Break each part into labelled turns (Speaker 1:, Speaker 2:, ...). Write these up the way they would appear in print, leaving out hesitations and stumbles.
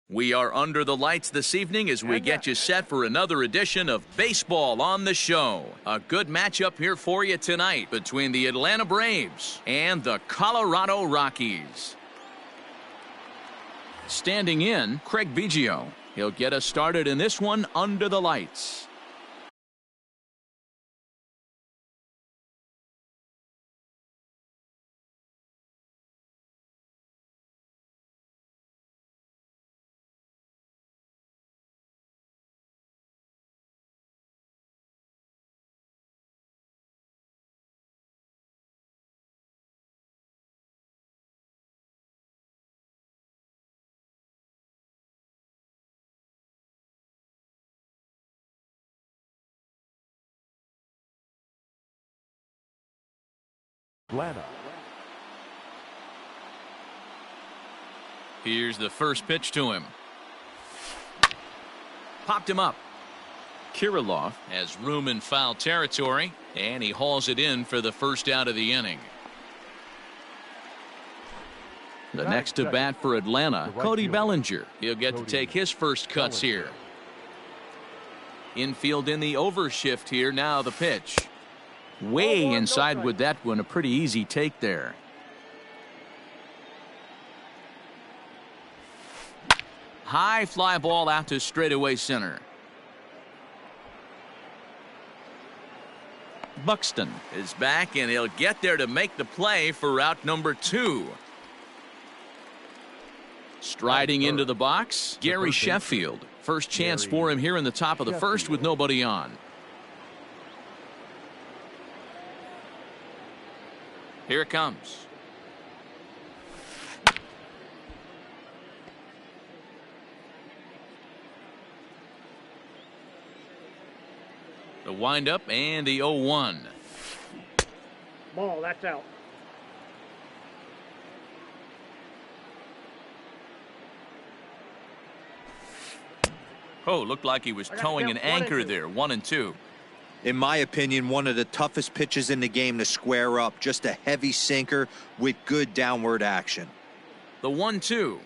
Speaker 1: We are under the lights this evening as we get you set for another edition of Baseball on the Show. A good matchup here for you tonight between the Atlanta Braves and the Colorado Rockies. Standing in, Craig Biggio. He'll get us started in this one under the lights.
Speaker 2: Atlanta.
Speaker 1: Here's the first pitch to him. Popped him up. Kirilloff has room in foul territory, and he hauls it in for the first out of the inning. The next to bat for Atlanta, Cody Bellinger. He'll get to take his first cuts here. Infield in the overshift here. Now the pitch. Way inside with that one. A pretty easy take there. High fly ball out to straightaway center. Buxton is back, and he'll get there to make the play for out number 2. Striding into the box, Gary Sheffield. First chance for him here in the top of the first with nobody on. Here it comes. The windup and the 0-1.
Speaker 3: Ball, that's out.
Speaker 1: Oh, looked like he was towing an anchor there. 1-2.
Speaker 4: In my opinion, one of the toughest pitches in the game to square up. Just a heavy sinker with good downward action.
Speaker 1: The 1-2.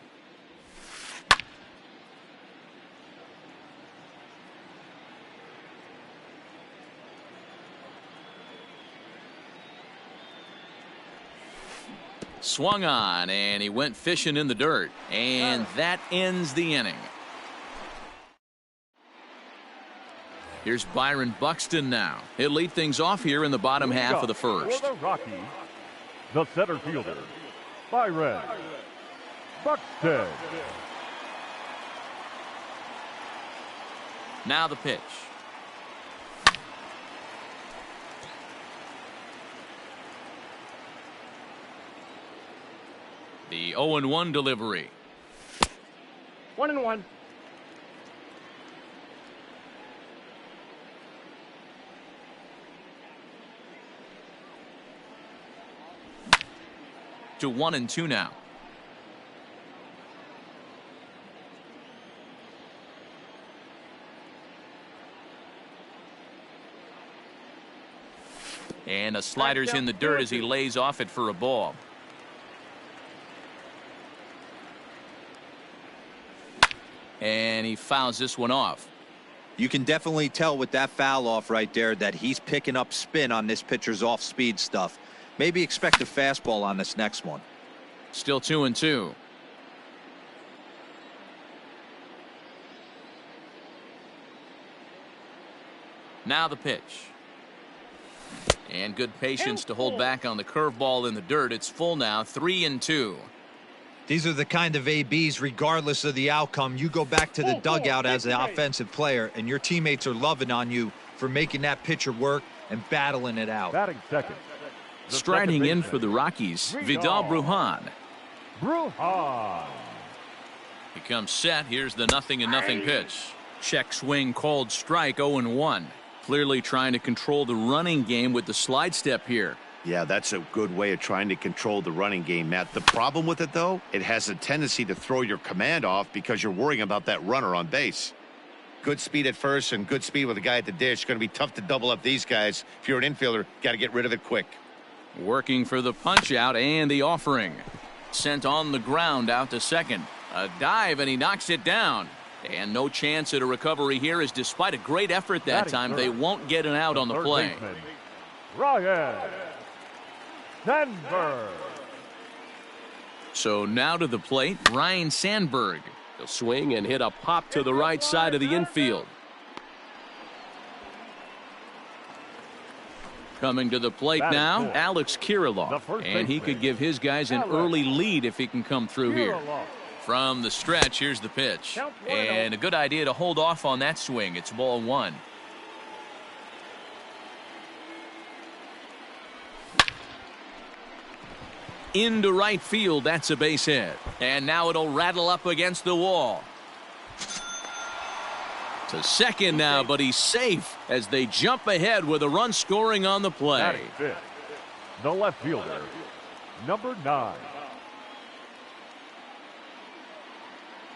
Speaker 1: Swung on, and he went fishing in the dirt. And that ends the inning. Here's Byron Buxton now. He'll lead things off here in the bottom half of the first.
Speaker 2: For the Rockies, the center fielder, Byron Buxton.
Speaker 1: Now the pitch. The 0-1 delivery.
Speaker 3: 1-1.
Speaker 1: To 1-2 now. And a slider's in the dirt as he lays off it for a ball. And he fouls this one off.
Speaker 4: You can definitely tell with that foul off right there that he's picking up spin on this pitcher's off-speed stuff. Maybe expect a fastball on this next one.
Speaker 1: Still 2-2. Now the pitch. And good patience to hold back on the curveball in the dirt. It's full now, 3-2.
Speaker 4: These are the kind of ABs, regardless of the outcome, you go back to the dugout as an offensive player, and your teammates are loving on you for making that pitcher work and battling it out.
Speaker 2: Batting second.
Speaker 1: Striding in for the Rockies, Vidal Brujan. He comes set. Here's the 0-0 pitch. Check swing called strike. 0-1. Clearly trying to control the running game with the slide step here.
Speaker 5: Yeah, that's a good way of trying to control the running game, Matt. The problem with it, though, it has a tendency to throw your command off because you're worrying about that runner on base. Good speed at first and good speed with a guy at the dish. It's going to be tough to double up these guys. If you're an infielder, got to get rid of it quick.
Speaker 1: Working for the punch out and the offering. Sent on the ground out to second. A dive, and he knocks it down. And no chance at a recovery here, as despite a great effort that time, they won't get an out on the play.
Speaker 2: Ryan Sandberg.
Speaker 1: So now to the plate, Ryan Sandberg. He'll swing and hit a pop to the right side of the infield. Coming to the plate now, Alex Kirilloff. And he could give his guys an early lead if he can come through here. From the stretch, here's the pitch. And a good idea to hold off on that swing. It's ball one. Into right field, that's a base hit. And now it'll rattle up against the wall. To second now, but he's safe as they jump ahead with a run scoring on the play.
Speaker 2: The left fielder, number 9.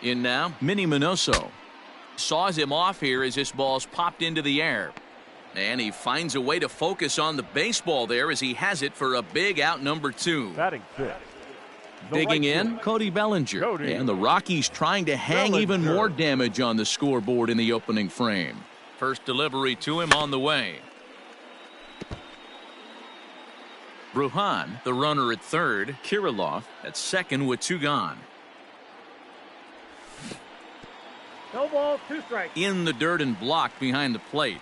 Speaker 1: In now, Minnie Minoso. Saws him off here as this ball's popped into the air. And he finds a way to focus on the baseball there as he has it for a big out number 2.
Speaker 2: Batting fifth.
Speaker 1: Digging in, Cody Bellinger. And the Rockies trying to hang even more damage on the scoreboard in the opening frame. First delivery to him on the way. Bruhan, the runner at third. Kirilloff at second with 2 gone.
Speaker 3: No ball, 2 strikes.
Speaker 1: In the dirt and blocked behind the plate.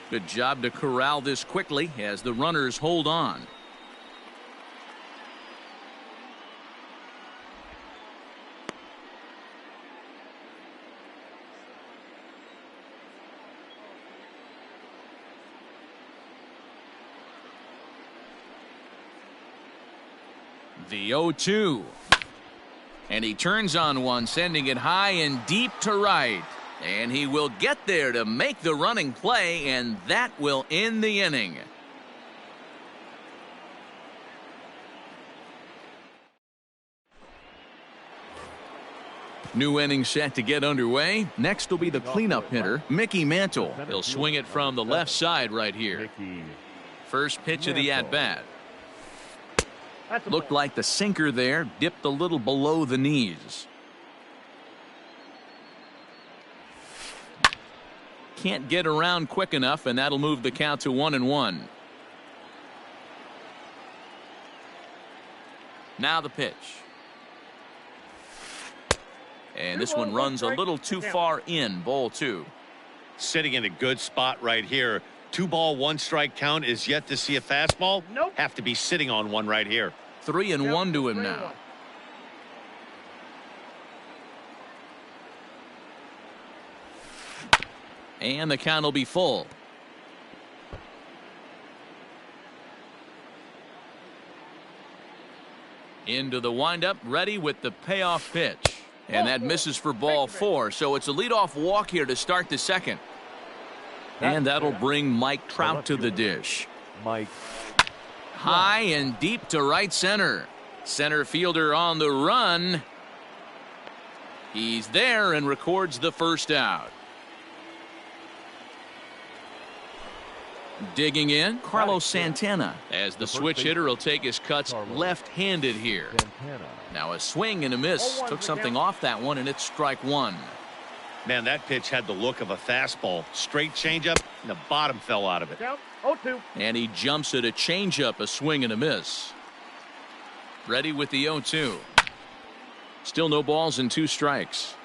Speaker 1: Good job to corral this quickly as the runners hold on. The 0-2. And he turns on one, sending it high and deep to right. And he will get there to make the running play, and that will end the inning. New inning set to get underway. Next will be the cleanup hitter, Mickey Mantle. He'll swing it from the left side right here. First pitch of the at-bat. Looked like the sinker there dipped a little below the knees. Can't get around quick enough, and that'll move the count to 1-1. Now the pitch. And this one runs a little too far in, ball 2.
Speaker 5: Sitting in a good spot right here. 2 ball, 1 strike count is yet to see a fastball.
Speaker 3: Nope.
Speaker 5: Have to be sitting on one right here.
Speaker 1: 3-1 to him now. And the count will be full. Into the windup, ready with the payoff pitch. And that misses for ball 4. So it's a leadoff walk here to start the second. And that'll bring Mike Trout to the dish.
Speaker 2: Mike.
Speaker 1: High and deep to right center. Center fielder on the run. He's there and records the first out. Digging in, Carlos Santana, as the switch hitter will take his cuts left-handed here. Now a swing and a miss. Took something off that one, and it's strike 1.
Speaker 5: Man, that pitch had the look of a fastball. Straight changeup, and the bottom fell out of it.
Speaker 3: 0-2.
Speaker 1: And he jumps at a changeup, a swing and a miss. Ready with the 0-2. Still no balls and 2 strikes.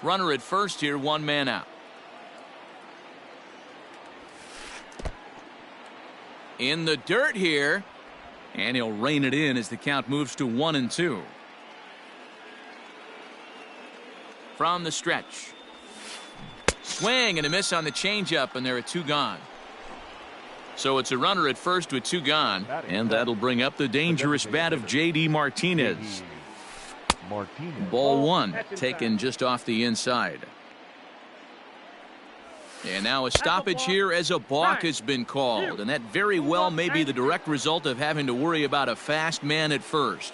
Speaker 1: Runner at first here, 1 man out. In the dirt here, and he'll rein it in as the count moves to 1-2. From the stretch. Swing and a miss on the changeup, and there are 2 gone. So it's a runner at first with 2 gone, and that'll bring up the dangerous bat of J.D. Martinez. Ball 1, taken just off the inside. And now a stoppage here as a balk has been called, and that very well may be the direct result of having to worry about a fast man at first.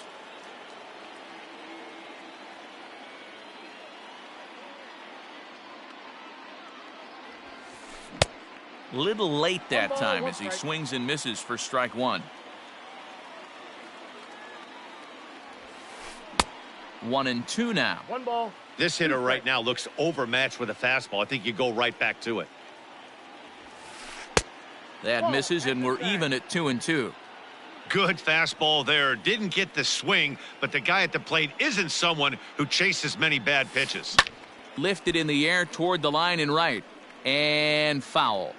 Speaker 1: Little late that time as he swings and misses for strike 1. 1-2 now.
Speaker 3: 1 ball.
Speaker 5: This hitter right now looks overmatched with a fastball. I think you go right back to it.
Speaker 1: That misses, and we're even at 2-2.
Speaker 5: Good fastball there. Didn't get the swing, but the guy at the plate isn't someone who chases many bad pitches.
Speaker 1: Lifted in the air toward the line and right. And foul.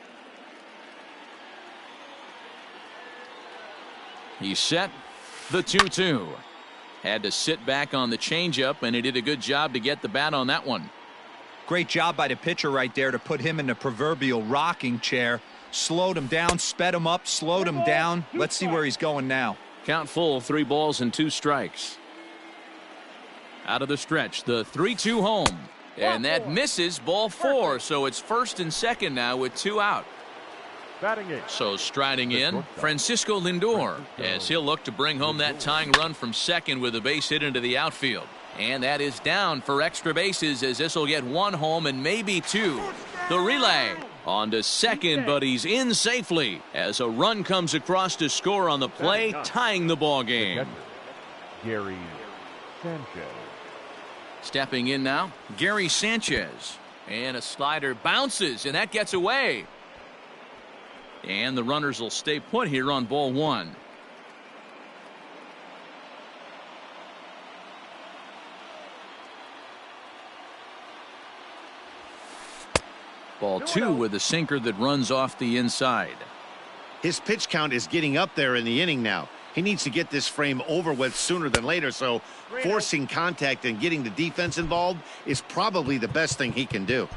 Speaker 1: He's set. The 2-2. Had to sit back on the changeup, and he did a good job to get the bat on that one.
Speaker 4: Great job by the pitcher right there to put him in the proverbial rocking chair. Slowed him down, sped him up, slowed him down. Let's see where he's going now.
Speaker 1: Count full, 3 balls and 2 strikes. Out of the stretch, the 3-2 home. And that misses, ball 4. So it's first and second now with 2 out.
Speaker 2: Batting eight.
Speaker 1: So striding in, Francisco Lindor, as he'll look to bring home that tying run from second with a base hit into the outfield. And that is down for extra bases, as this will get 1 home and maybe 2. The relay on to second, but he's in safely as a run comes across to score on the play, tying the ball game.
Speaker 2: Gary Sanchez.
Speaker 1: Stepping in now, Gary Sanchez. And a slider bounces, and that gets away. And the runners will stay put here on ball 1. Ball 2 with a sinker that runs off the inside.
Speaker 5: His pitch count is getting up there in the inning now. He needs to get this frame over with sooner than later, so forcing contact and getting the defense involved is probably the best thing he can do.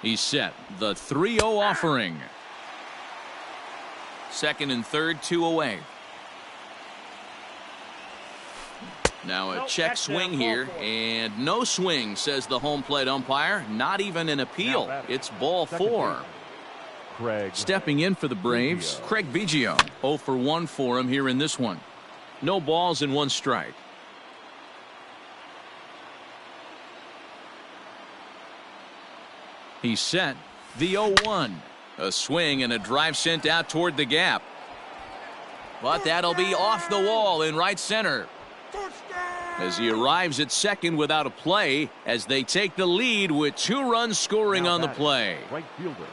Speaker 1: He's set. The 3-0 offering. Second and third, 2 away. Now a check swing here, and no swing, says the home plate umpire. Not even an appeal. It's ball 4. Stepping in for the Braves, Craig Biggio. 0 for 1 for him here in this one. No balls and 1 strike. He's set. The 0-1. A swing and a drive sent out toward the gap. But that'll be off the wall in right center. As he arrives at second without a play, as they take the lead with 2 runs scoring on the play.
Speaker 2: Right fielder,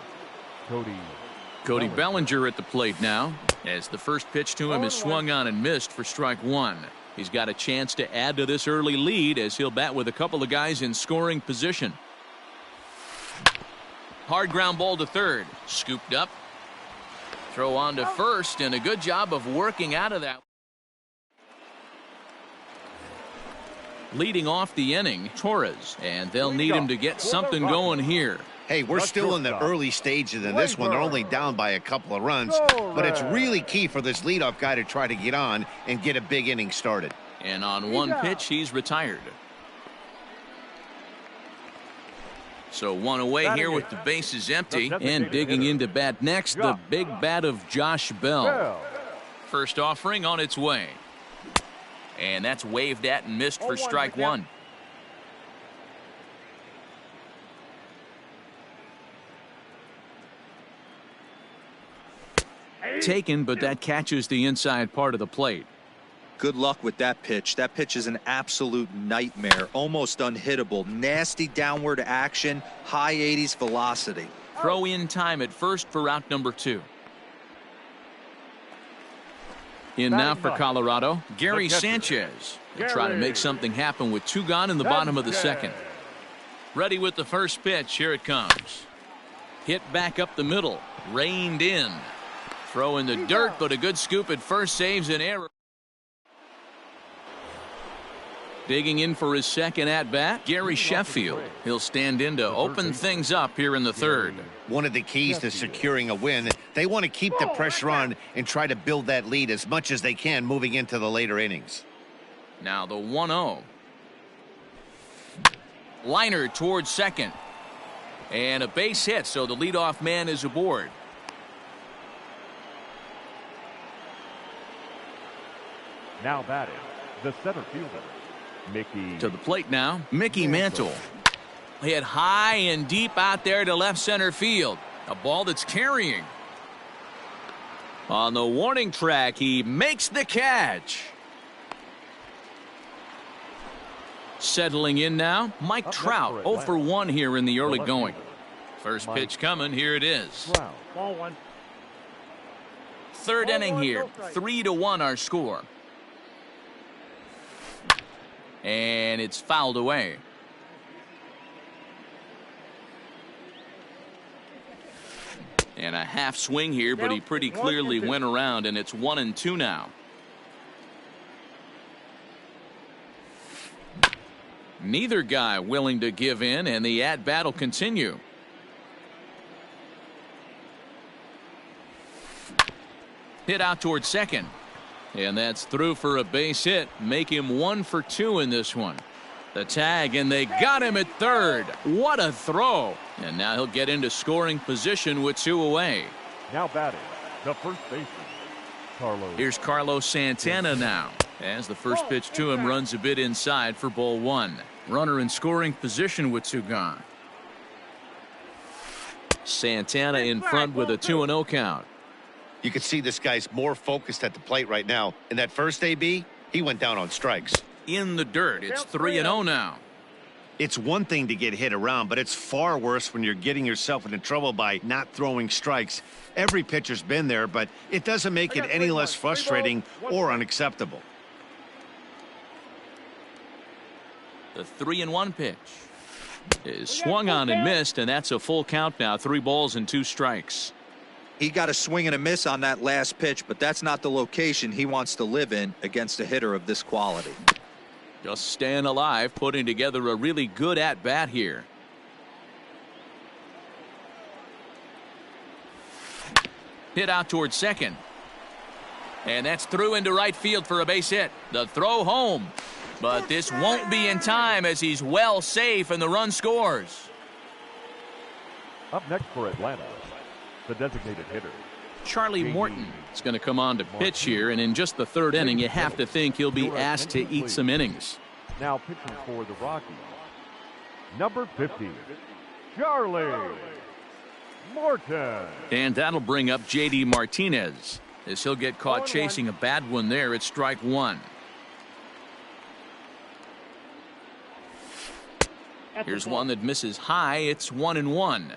Speaker 1: Cody Bellinger at the plate now, as the first pitch to him is swung on and missed for strike 1. He's got a chance to add to this early lead as he'll bat with a couple of guys in scoring position. Hard ground ball to third. Scooped up. Throw on to first, and a good job of working out of that. Leading off the inning, Torres, and they'll need him to get something going here.
Speaker 5: Hey, we're still in the early stages in this one. They're only down by a couple of runs, but it's really key for this leadoff guy to try to get on and get a big inning started.
Speaker 1: And on 1 pitch, he's retired. So 1 away here with the bases empty, and digging into bat next, the big bat of Josh Bell. First offering on its way. And that's waved at and missed for strike 1. Taken, but that catches the inside part of the plate.
Speaker 4: Good luck with that pitch. That pitch is an absolute nightmare. Almost unhittable. Nasty downward action. High 80s velocity.
Speaker 1: Throw in time at first for out number 2. In now for Colorado, Gary Sanchez. They'll try to make something happen with 2 gone in the bottom of the second. Ready with the first pitch. Here it comes. Hit back up the middle. Reined in. Throw in the dirt, but a good scoop at first saves an error. Digging in for his second at-bat, Gary Sheffield. He'll stand in to open things up here in the third.
Speaker 5: One of the keys to securing a win, they want to keep the pressure on and try to build that lead as much as they can moving into the later innings.
Speaker 1: Now the 1-0. Liner towards second. And a base hit, so the leadoff man is aboard.
Speaker 2: Now batting, the center fielder, Mickey.
Speaker 1: To the plate now, Mickey Mantle. hit high and deep out there to left center field. A ball that's carrying. On the warning track, he makes the catch. Settling in now, Mike Trout, 0 for 1 here in the early going. First pitch coming, here it is.
Speaker 3: Ball one.
Speaker 1: Third inning here, 3-1 our score. And it's fouled away. And a half swing here, but he pretty clearly went around, and it's 1-2 now. Neither guy willing to give in, and the at-bat will continue. Hit out towards second. And that's through for a base hit. Make him 1 for 2 in this one. The tag, and they got him at third. What a throw. And now he'll get into scoring position with 2 away.
Speaker 2: Now batting, the first baseman, Carlos.
Speaker 1: Here's Carlos Santana now. As the first pitch to him runs a bit inside for ball 1. Runner in scoring position with 2 gone. Santana in front with a 2-0 count.
Speaker 5: You can see this guy's more focused at the plate right now. In that first AB, he went down on strikes.
Speaker 1: In the dirt, it's 3-0 now.
Speaker 5: It's one thing to get hit around, but it's far worse when you're getting yourself into trouble by not throwing strikes. Every pitcher's been there, but it doesn't make it any less frustrating or unacceptable.
Speaker 1: The 3-1 pitch is swung on and missed, and that's a full count now. 3 balls and 2 strikes.
Speaker 4: He got a swing and a miss on that last pitch, but that's not the location he wants to live in against a hitter of this quality.
Speaker 1: Just staying alive, putting together a really good at-bat here. Hit out towards second. And that's through into right field for a base hit. The throw home. But this won't be in time as he's well safe and the run scores.
Speaker 2: Up next for Atlanta, the designated hitter,
Speaker 1: Charlie Morton is going to come on to pitch here, and in just the 3rd inning, you have to think he'll be asked to eat some innings.
Speaker 2: Now pitching for the Rockies, number 50, Charlie Morton.
Speaker 1: And that'll bring up J.D. Martinez as he'll get caught chasing a bad one there at strike 1. Here's one that misses high. It's 1-1.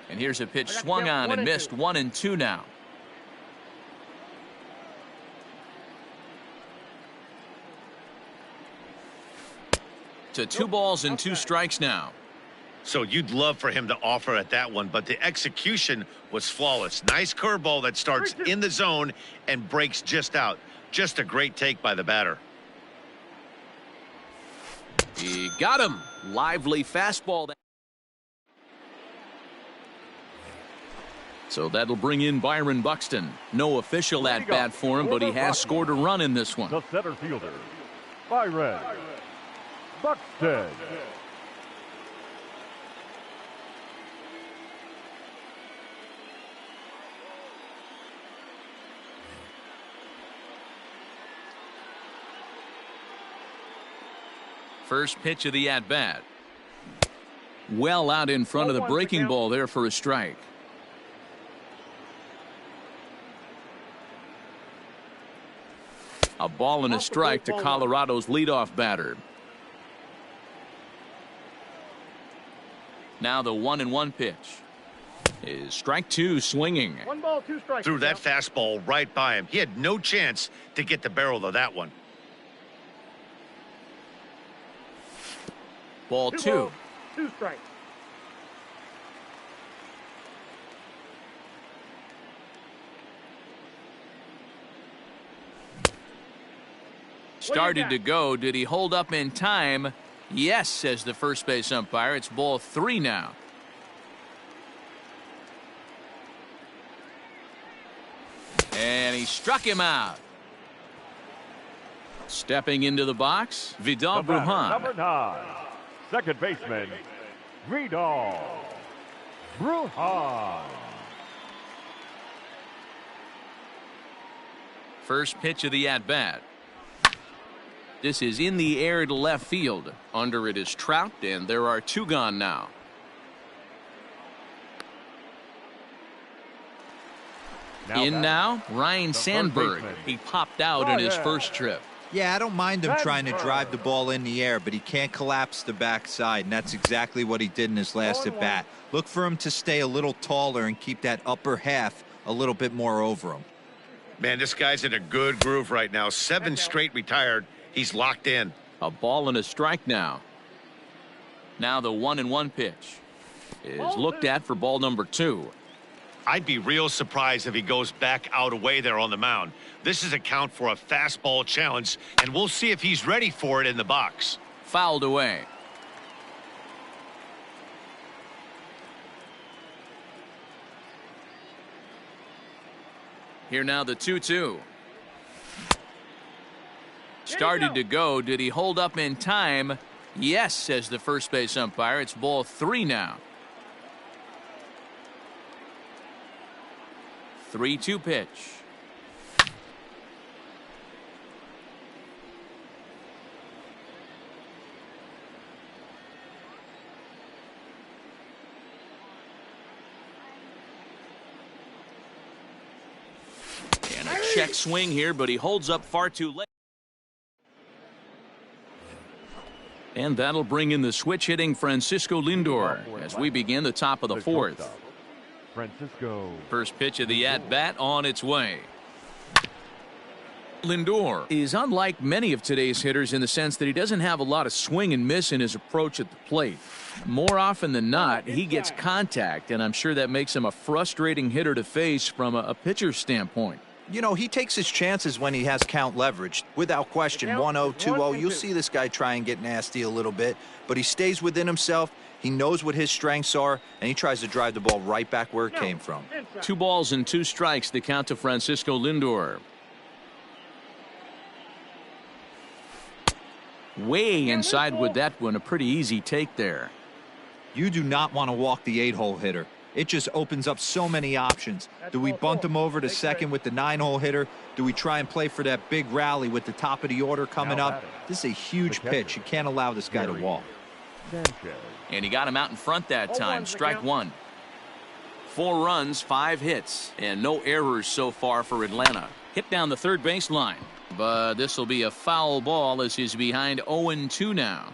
Speaker 1: And here's a pitch swung on and missed. 1-2 now. To 2 balls and 2 strikes now.
Speaker 5: So you'd love for him to offer at that one, but the execution was flawless. Nice curveball that starts in the zone and breaks just out. Just a great take by the batter.
Speaker 1: He got him. Lively fastball. So that'll bring in Byron Buxton. No official at bat for him, but he has scored a run in this one.
Speaker 2: The center fielder, Byron Buxton.
Speaker 1: First pitch of the at-bat. Well out in front of the breaking ball there for a strike. A ball and a strike to Colorado's leadoff batter. Now the 1-1 pitch is strike 2 swinging.
Speaker 3: 1 ball, 2 strikes.
Speaker 5: Threw that fastball right by him. He had no chance to get the barrel of that one.
Speaker 1: Ball 2.
Speaker 3: 2 strikes.
Speaker 1: Started to go. Did he hold up in time? Yes, says the first base umpire. It's ball 3 now. And he struck him out. Stepping into the box, Vidal Brujan.
Speaker 2: Number 9, second baseman, Vidal Brujan.
Speaker 1: First pitch of the at-bat. This is in the air to left field. Under it is Trout, and there are 2 gone now. Now, Ryan Sandberg. He popped out in his first trip.
Speaker 4: Yeah, I don't mind him trying to drive the ball in the air, but he can't collapse the backside, and that's exactly what he did in his last at bat. Look for him to stay a little taller and keep that upper half a little bit more over him.
Speaker 5: Man, this guy's in a good groove right now. 7 straight retired. He's locked in.
Speaker 1: A ball and a strike now. Now the 1-1 pitch is looked at for ball number 2.
Speaker 5: I'd be real surprised if he goes back out away there on the mound. This is a count for a fastball challenge, and we'll see if he's ready for it in the box.
Speaker 1: Fouled away. Here now the 2-2. Started to go. Did he hold up in time? Yes, says the first base umpire. It's ball 3 now. 3-2 pitch. And a check swing here, but he holds up far too late. And that'll bring in the switch hitting Francisco Lindor as we begin the top of the 4th.
Speaker 2: Francisco.
Speaker 1: First pitch of the at-bat on its way. Lindor is unlike many of today's hitters in the sense that he doesn't have a lot of swing and miss in his approach at the plate. More often than not, he gets contact, and I'm sure that makes him a frustrating hitter to face from a pitcher's standpoint.
Speaker 4: You know, he takes his chances when he has count leverage. Without question, 1-0, 2-0, you'll see this guy try and get nasty a little bit, but he stays within himself. He knows what his strengths are, and he tries to drive the ball right back where it came from.
Speaker 1: 2 balls and 2 strikes, the count to Francisco Lindor. Way inside with that one, a pretty easy take there.
Speaker 4: You do not want to walk the 8-hole hitter. It just opens up so many options. Do we bunt him over to second with the 9-hole hitter? Do we try and play for that big rally with the top of the order coming up? This is a huge pitch. You can't allow this guy to walk.
Speaker 1: And he got him out in front that time. Strike 1. 4 runs, 5 hits, and no errors so far for Atlanta. Hit down the third baseline, but this will be a foul ball as he's behind 0-2 now.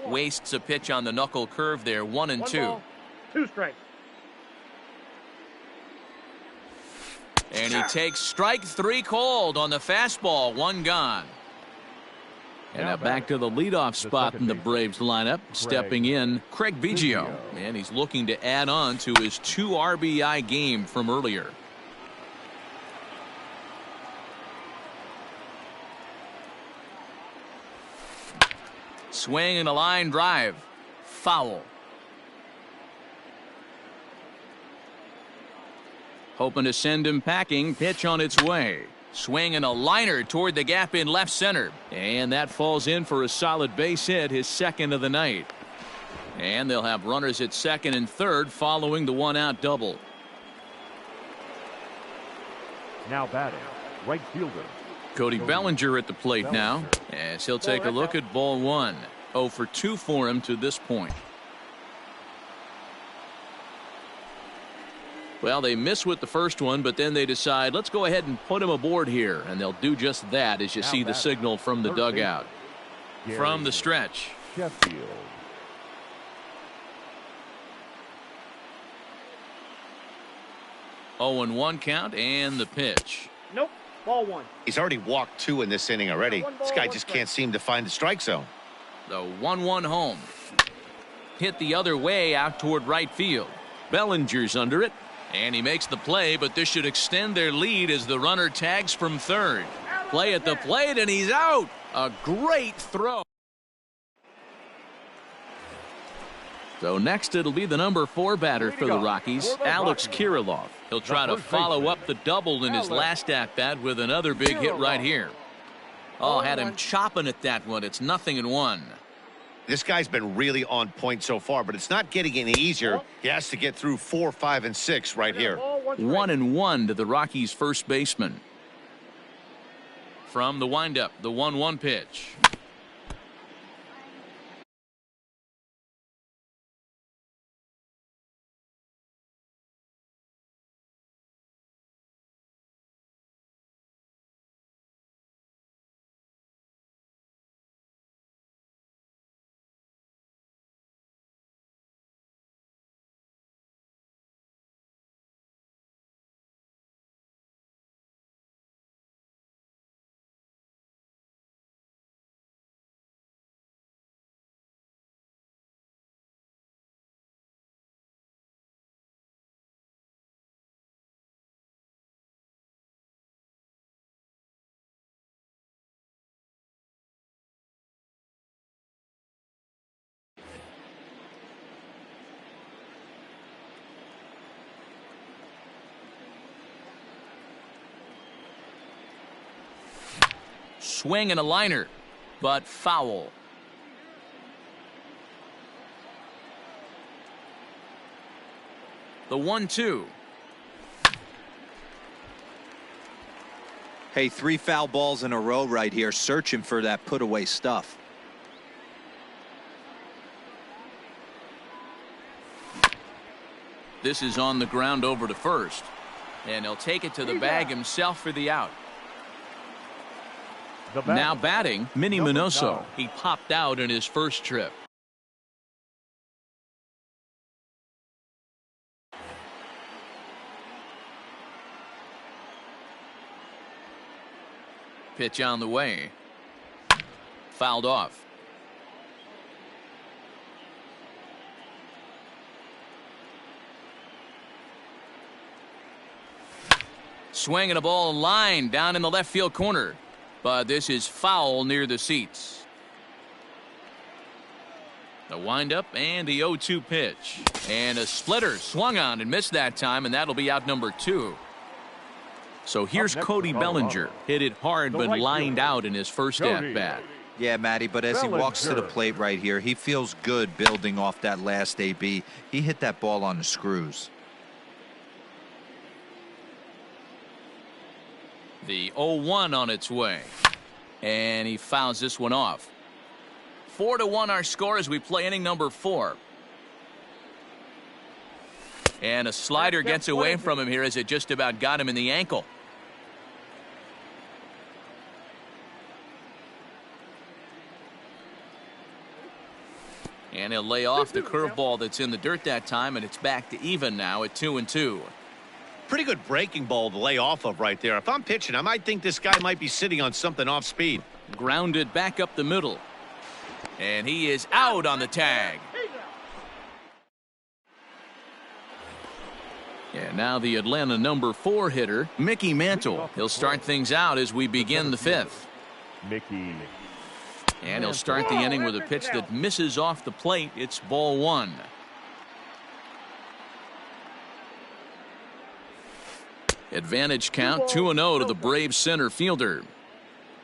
Speaker 1: Wastes a pitch on the knuckle curve there. 1-2.
Speaker 3: 2 strikes.
Speaker 1: And he takes strike 3 called on the fastball. 1 gone. And now back to the leadoff spot in the Braves lineup. Stepping in, Craig Biggio. And he's looking to add on to his 2 RBI game from earlier. Swing and a line drive. Foul. Hoping to send him packing. Pitch on its way. Swing and a liner toward the gap in left center. And that falls in for a solid base hit, his 2nd of the night. And they'll have runners at 2nd and 3rd following the 1-out double.
Speaker 2: Now batting, right fielder.
Speaker 1: Cody Bellinger at the plate now, as he'll take a look at ball 1. 0 for 2 for him to this point. Well, they miss with the first one, but then they decide, let's go ahead and put him aboard here. And they'll do just that as you see the signal from the dugout. From the stretch.
Speaker 2: Sheffield.
Speaker 1: Oh, 0-1 count and the pitch.
Speaker 3: Nope. Ball 1.
Speaker 5: He's already walked 2 in this inning already. This guy just can't seem to find the strike zone.
Speaker 1: The 1-1 home. Hit the other way out toward right field. Bellinger's under it. And he makes the play, but this should extend their lead as the runner tags from 3rd. Play at the plate, and he's out. A great throw. So next it'll be the number 4 batter for the Rockies, Alex Kirilloff. He'll try to follow up the double in his last at-bat with another big hit right here. Oh, had him chopping at that one. It's 0-1.
Speaker 5: This guy's been really on point so far, but it's not getting any easier. He has to get through 4, 5, and 6 right here.
Speaker 1: 1-1 to the Rockies' first baseman. from the windup, the 1-1 pitch. Swing and a liner, but foul. The 1-2.
Speaker 4: Hey, 3 foul balls in a row right here, searching for that put away stuff.
Speaker 1: This is on the ground over to first, and he'll take it to the bag himself for the out. Now batting, Minnie Minoso. He popped out in his first trip. Pitch on the way. Fouled off. Swinging a ball line down in the left field corner. But this is foul near the seats. The windup and the 0-2 pitch. And a splitter swung on and missed that time, and that'll be out number 2. So here's Cody Bellinger. Hit it hard but lined out in his first at-bat.
Speaker 4: Yeah, Matty, but as he walks to the plate right here, he feels good building off that last AB. He hit that ball on the screws.
Speaker 1: The 0-1 on its way. And he fouls this one off. 4-1 our score as we play inning number 4. And a slider gets away from him here as it just about got him in the ankle. And he'll lay off the curveball that's in the dirt that time, and it's back to even now at 2-2.
Speaker 5: Pretty good breaking ball to lay off of right there. If I'm pitching, I might think this guy might be sitting on something off speed.
Speaker 1: Grounded back up the middle. And he is out on the tag. And now the Atlanta number 4 hitter, Mickey Mantle. He'll start things out as we begin the 5th.
Speaker 2: Mickey.
Speaker 1: And he'll start the inning with a pitch that misses off the plate. It's ball 1. Advantage count 2-0 to the Braves center fielder.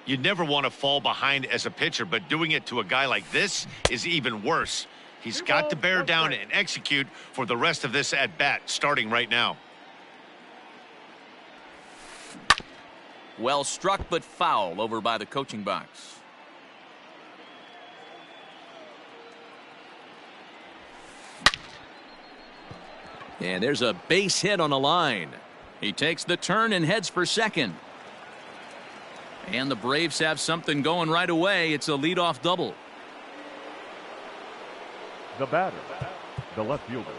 Speaker 5: You'd never want to fall behind as a pitcher, but doing it to a guy like this is even worse. He's got to bear down and execute for the rest of this at bat starting right now.
Speaker 1: Well struck but foul over by the coaching box. And there's a base hit on a line. He takes the turn and heads for second. And the Braves have something going right away. It's a leadoff double.
Speaker 2: The batter, the left fielder,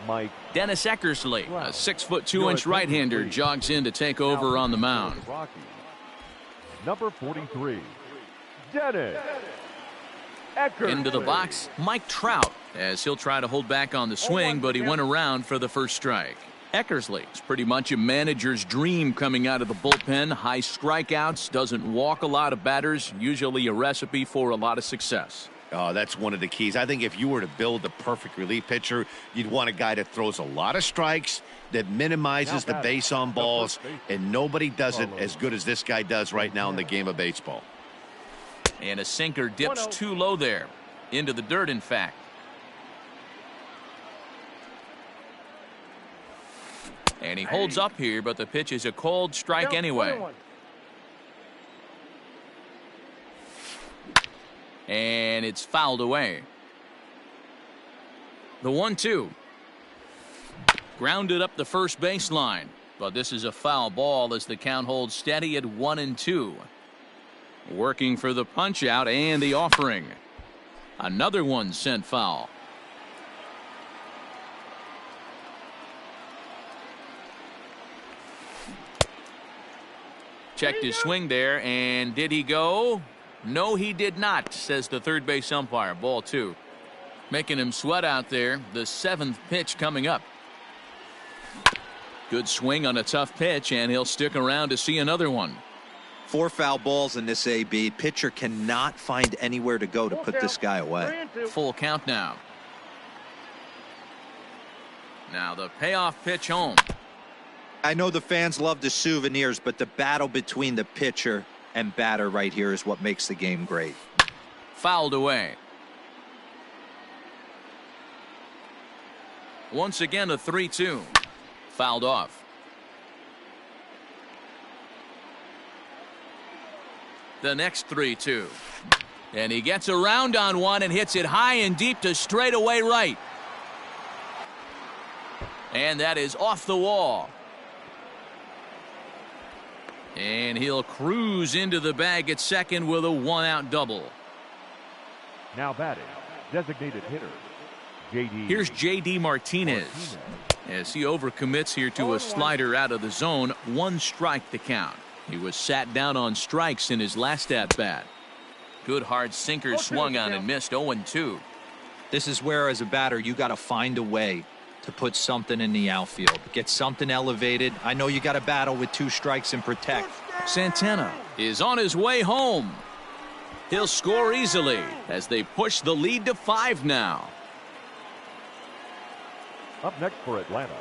Speaker 2: Mike.
Speaker 1: Dennis Eckersley, a 6'2" right-hander, jogs in to take over on the mound.
Speaker 2: Number 43, Dennis Eckersley.
Speaker 1: Into the box, Mike Trout, as he'll try to hold back on the swing, but he went around for the first strike. Eckersley is pretty much a manager's dream coming out of the bullpen. High strikeouts, doesn't walk a lot of batters, usually a recipe for a lot of success.
Speaker 5: Oh, that's one of the keys. I think if you were to build the perfect relief pitcher, you'd want a guy that throws a lot of strikes, that minimizes the base on balls, and nobody does it as good as this guy does right now in the game of baseball.
Speaker 1: And a sinker dips too low there. Into the dirt, in fact. And he holds up here, but the pitch is a cold strike anyway. And it's fouled away. The 1-2. Grounded up the first baseline. But this is a foul ball as the count holds steady at 1-2. Working for the punch out and the offering. Another one sent foul. Checked his swing there, and did he go? No, he did not, says the third base umpire. Ball 2. Making him sweat out there. The 7th pitch coming up. Good swing on a tough pitch, and he'll stick around to see another one.
Speaker 4: 4 foul balls in this AB. Pitcher cannot find anywhere to go to put this guy away.
Speaker 1: Full count now. Now the payoff pitch home.
Speaker 4: I know the fans love the souvenirs, but the battle between the pitcher and batter right here is what makes the game great.
Speaker 1: Fouled away. Once again, a 3-2. Fouled off. The next 3-2. And he gets around on one and hits it high and deep to straightaway right. And that is off the wall. And he'll cruise into the bag at second with a 1-out double.
Speaker 2: Now batting, designated hitter, J.D.
Speaker 1: Here's J.D. Martinez. As he overcommits here to a slider out of the zone. 1 strike to count. He was sat down on strikes in his last at-bat. Good hard sinker swung on and missed. 0-2.
Speaker 4: This is where, as a batter, you got to find a way to put something in the outfield. Get something elevated. I know you got to battle with 2 strikes and protect.
Speaker 1: Santana is on his way home. He'll score easily as they push the lead to 5 now.
Speaker 2: Up next for Atlanta,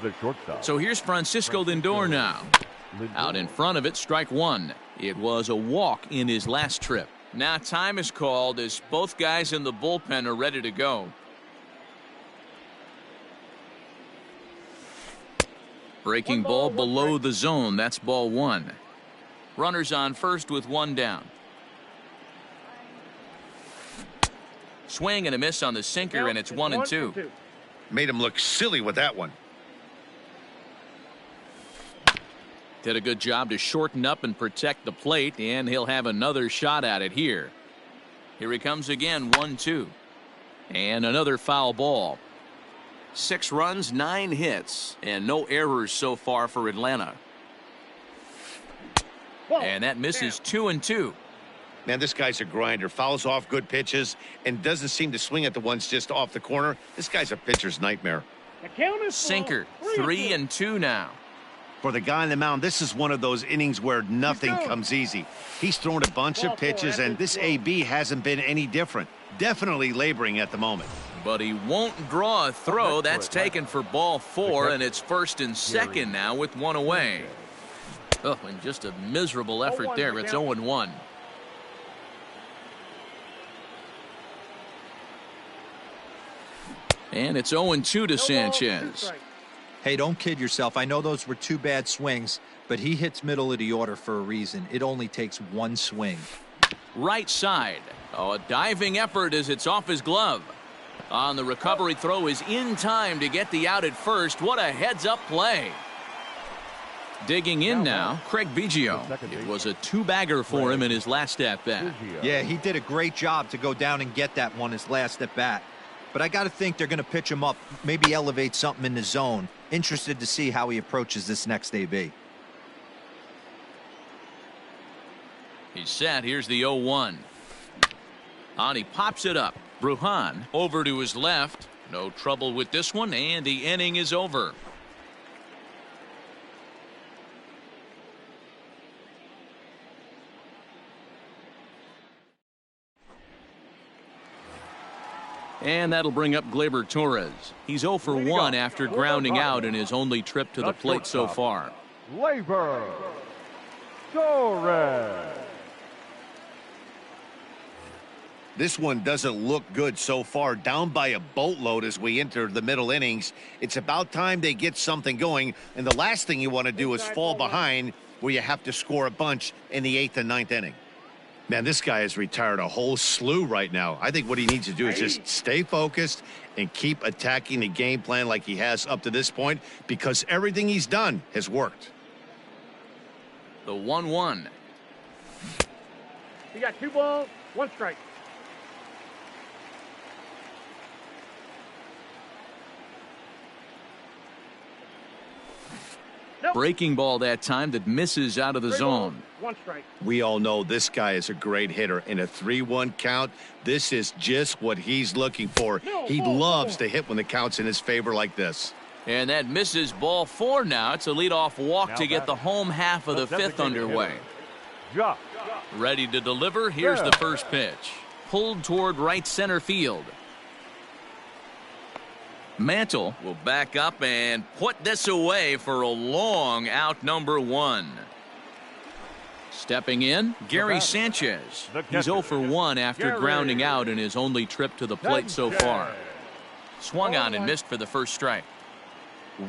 Speaker 2: the shortstop.
Speaker 1: So here's Francisco Lindor now. Out in front of it, strike 1. It was a walk in his last trip. Now time is called as both guys in the bullpen are ready to go. Breaking ball below the zone. That's ball 1. Runners on first with 1 down. Swing and a miss on the sinker, and it's 1-2.
Speaker 5: Made him look silly with that one.
Speaker 1: Did a good job to shorten up and protect the plate, and he'll have another shot at it here. Here he comes again. 1-2. And another foul ball. 6 runs, 9 hits, and no errors so far for Atlanta. And that misses 2-2.
Speaker 5: Man, this guy's a grinder. Fouls off good pitches and doesn't seem to swing at the ones just off the corner. This guy's a pitcher's nightmare.
Speaker 1: Sinker. 3-2 now.
Speaker 5: For the guy on the mound, this is one of those innings where nothing comes easy. He's thrown a bunch of pitches, and this AB hasn't been any different. Definitely laboring at the moment.
Speaker 1: But he won't draw a throw. That's taken for ball 4, and it's first and second now with 1 away. Oh, and just a miserable effort there. It's 0-1. And it's 0-2 to Sanchez.
Speaker 4: Hey, don't kid yourself. I know those were 2 bad swings, but he hits middle of the order for a reason. It only takes 1 swing.
Speaker 1: Right side. Oh, a diving effort as it's off his glove. On the recovery throw is in time to get the out at first. What a heads-up play. Digging in now, Craig Biggio. It was a 2-bagger for him in his last at-bat.
Speaker 4: Yeah, he did a great job to go down and get that one his last at-bat. But I got to think they're going to pitch him up, maybe elevate something in the zone. Interested to see how he approaches this next AB.
Speaker 1: He's set. Here's the 0-1. On, he pops it up. Brujan over to his left. No trouble with this one, and the inning is over. And that'll bring up Gleyber Torres. He's 0 for 1 after grounding out in his only trip to the plate so far.
Speaker 2: Gleyber Torres.
Speaker 5: This one doesn't look good so far. Down by a boatload as we enter the middle innings. It's about time they get something going. And the last thing you want to do is fall behind where you have to score a bunch in the 8th and 9th inning. Man, this guy has retired a whole slew right now. I think what he needs to do is just stay focused and keep attacking the game plan like he has up to this point, because everything he's done has worked.
Speaker 1: The 1-1.
Speaker 3: You got 2 balls, 1 strike. Nope.
Speaker 1: Breaking ball that time that misses out of the
Speaker 3: 3
Speaker 1: zone.
Speaker 3: balls, 1 strike.
Speaker 5: We all know this guy is a great hitter. In a 3-1 count, this is just what he's looking for. He loves to hit when the count's in his favor like this.
Speaker 1: And that misses ball 4 now. It's a leadoff walk to get the home half of the 5th underway.
Speaker 2: Josh.
Speaker 1: Ready to deliver. Here's the first pitch. Pulled toward right center field. Mantle will back up and put this away for a long out, number 1. Stepping in, Gary Sanchez. He's 0 for 1 after grounding out in his only trip to the plate so far. Swung on and missed for the first strike.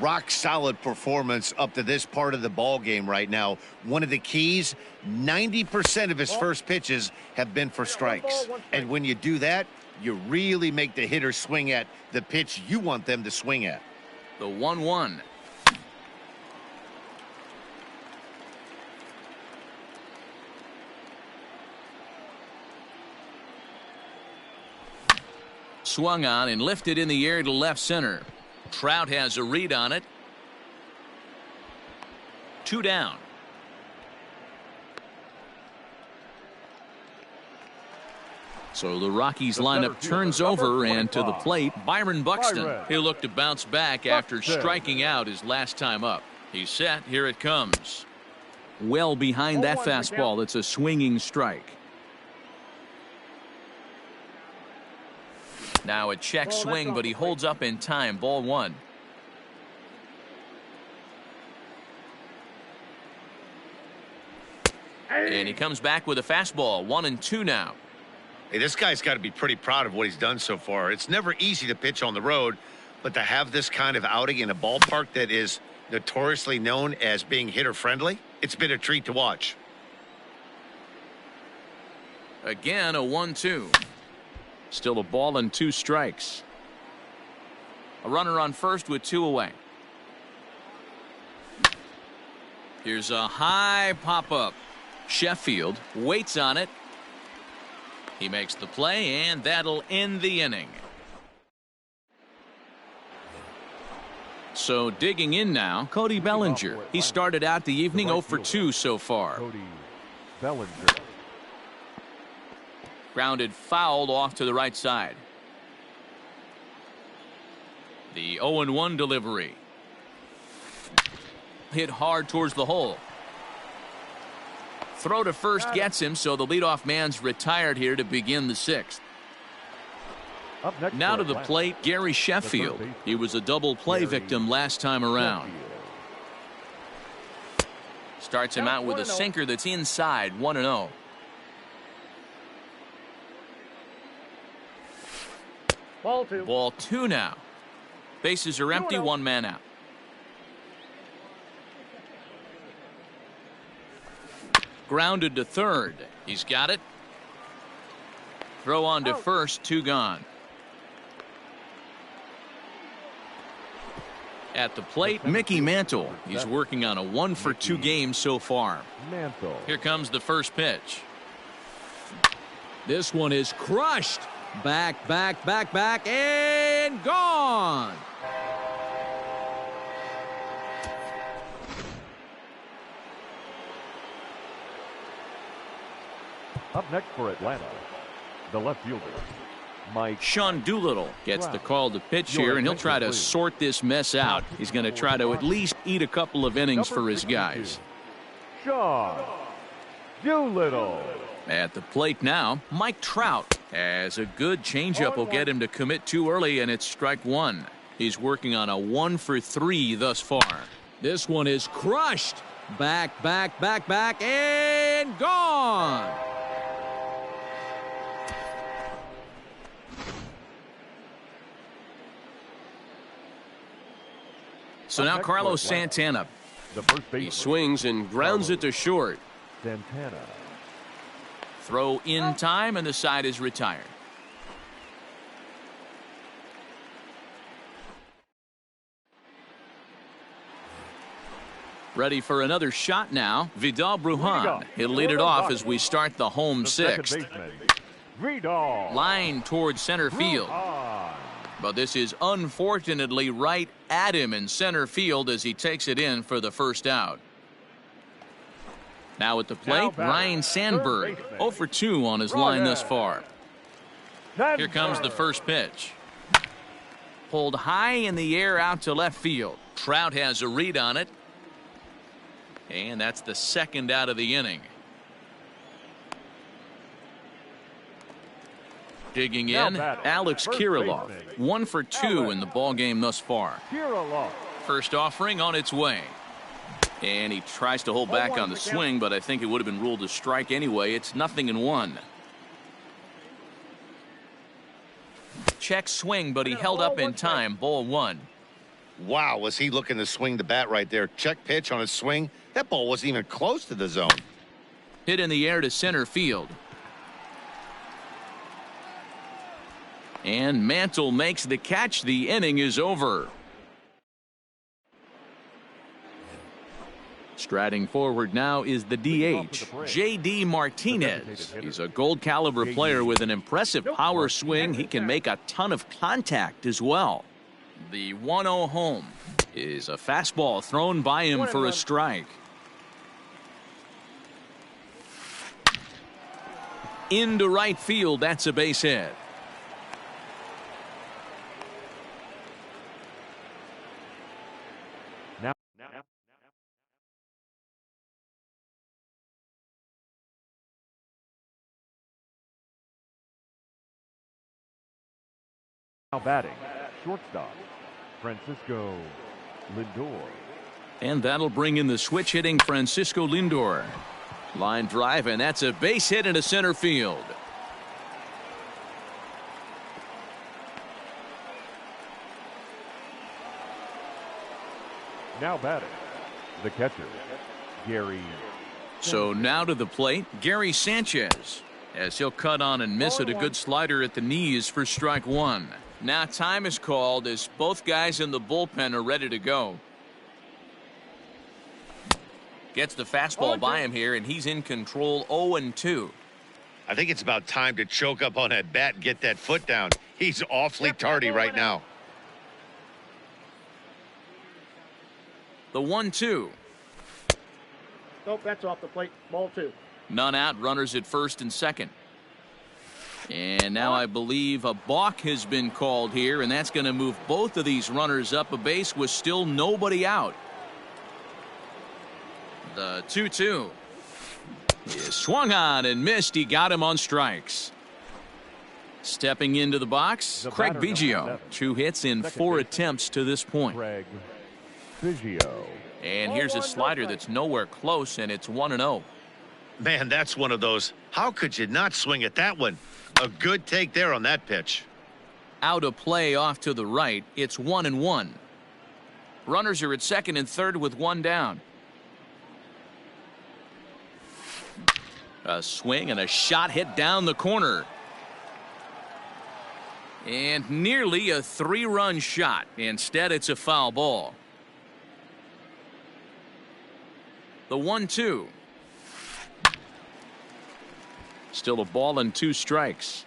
Speaker 5: Rock solid performance up to this part of the ball game right now. One of the keys, 90% of his first pitches have been for strikes. And when you do that, you really make the hitter swing at the pitch you want them to swing at.
Speaker 1: The 1-1. Swung on and lifted in the air to left center. Trout has a read on it. 2 down. So the Rockies lineup turns over, and to the plate, Byron Buxton. He'll look to bounce back after striking out his last time up. He's set. Here it comes. Well behind that fastball. It's a swinging strike. Now a check swing, but he holds up in time. Ball 1. And he comes back with a fastball. 1-2 now.
Speaker 5: Hey, this guy's got to be pretty proud of what he's done so far. It's never easy to pitch on the road, but to have this kind of outing in a ballpark that is notoriously known as being hitter-friendly, it's been a treat to watch.
Speaker 1: Again, a 1-2. Still a ball and 2 strikes. A runner on first with 2 away. Here's a high pop-up. Sheffield waits on it. He makes the play, and that'll end the inning. So digging in now, Cody Bellinger. He started out the evening 0 for 2 so far.
Speaker 2: Cody Bellinger.
Speaker 1: Grounded fouled off to the right side. The 0-1 delivery. Hit hard towards the hole. Throw to first gets him, so the leadoff man's retired here to begin the 6th. Now to the plate, Gary Sheffield. He was a double play victim last time around. Starts him out with a sinker that's inside. 1-0.
Speaker 3: Ball 2.
Speaker 1: Ball 2 now. Bases are empty. 1 man out. Grounded to third. He's got it. Throw on to first. 2 gone. At the plate, Mickey Mantle. He's working on a 1 for 2 game so far.
Speaker 2: Mantle.
Speaker 1: Here comes the first pitch. This one is crushed. Back, and gone.
Speaker 2: Up next for Atlanta, the left fielder, Mike.
Speaker 1: Sean Doolittle gets the call to pitch here, and he'll try to sort this mess out. He's going to try to at least eat a couple of innings for his guys.
Speaker 2: Sean Doolittle.
Speaker 1: At the plate now, Mike Trout has a good changeup. Will get him to commit too early, and it's strike 1. He's working on a 1 for 3 thus far. This one is crushed. Back, and gone. So now Carlos Santana.
Speaker 2: The first
Speaker 1: He
Speaker 2: base.
Speaker 1: swings and grounds it to short.
Speaker 2: Santana.
Speaker 1: Throw in time, and the side is retired. Ready for another shot now. Vidal Brujan. He'll lead it off as we start the home sixth. Line towards center field. But this is unfortunately right at him in center field as he takes it in for the first out. Now at the plate, Ryan Sandberg. 0 for 2 on his line thus far. Here comes the first pitch. Pulled high in the air out to left field. Trout has a read on it. And that's the second out of the inning. Digging in, Alex Kirilloff. 1 for 2 in the ballgame thus far. First offering on its way. And he tries to hold back on the swing, but I think it would have been ruled a strike anyway. It's 0-1. Check swing, but he held up in time. Ball 1.
Speaker 5: Wow, was he looking to swing the bat right there? Check pitch on his swing. That ball wasn't even close to the zone.
Speaker 1: Hit in the air to center field. And Mantle makes the catch. The inning is over. Striding forward now is the DH, J.D. Martinez. He's a gold caliber player with an impressive power swing. He can make a ton of contact as well. The 1-0 home is a fastball thrown by him for a strike. Into right field, that's a base hit.
Speaker 2: Now batting, shortstop, Francisco Lindor.
Speaker 1: And that'll bring in the switch hitting Francisco Lindor. Line drive, and that's a base hit into center field.
Speaker 2: Now batting, the catcher, Gary.
Speaker 1: So now to the plate, Gary Sanchez, as he'll cut on and miss at a good slider at the knees for strike 1. Now time is called as both guys in the bullpen are ready to go. Gets the fastball by him here, and he's in control. 0-2.
Speaker 5: I think it's about time to choke up on that bat and get that foot down. He's awfully tardy right now.
Speaker 1: The 1-2.
Speaker 3: Nope, that's off the plate. Ball 2.
Speaker 1: None out. Runners at first and second. And now I believe a balk has been called here, and that's going to move both of these runners up a base with still nobody out. The 2-2 is swung on and missed. He got him on strikes. Stepping into the box, Craig Biggio. 2 hits in 4 attempts to this point.
Speaker 2: Craig Biggio.
Speaker 1: And here's a slider that's nowhere close, and it's 1-0.
Speaker 5: Man, that's one of those. How could you not swing at that one? A good take there on that pitch.
Speaker 1: Out of play off to the right. It's 1-1. Runners are at second and third with 1 down. A swing and a shot hit down the corner. And nearly a 3-run shot. Instead, it's a foul ball. The 1-2. Still a ball and 2 strikes.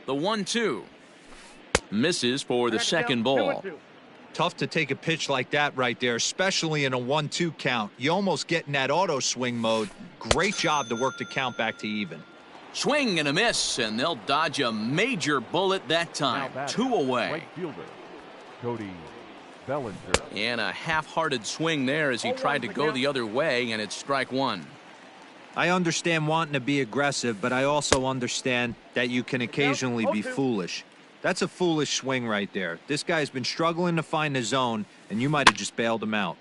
Speaker 1: The 1-2. Misses for the second ball.
Speaker 4: Tough to take a pitch like that right there, especially in a 1-2 count. You almost get in that auto swing mode. Great job to work the count back to even.
Speaker 1: Swing and a miss, and they'll dodge a major bullet that time. 2 away.
Speaker 2: Right fielder, Cody Bellinger.
Speaker 1: And a half-hearted swing there as he tried to go the other way, and it's strike 1.
Speaker 4: I understand wanting to be aggressive, but I also understand that you can occasionally be foolish. That's a foolish swing right there. This guy's been struggling to find the zone, and you might have just bailed him out.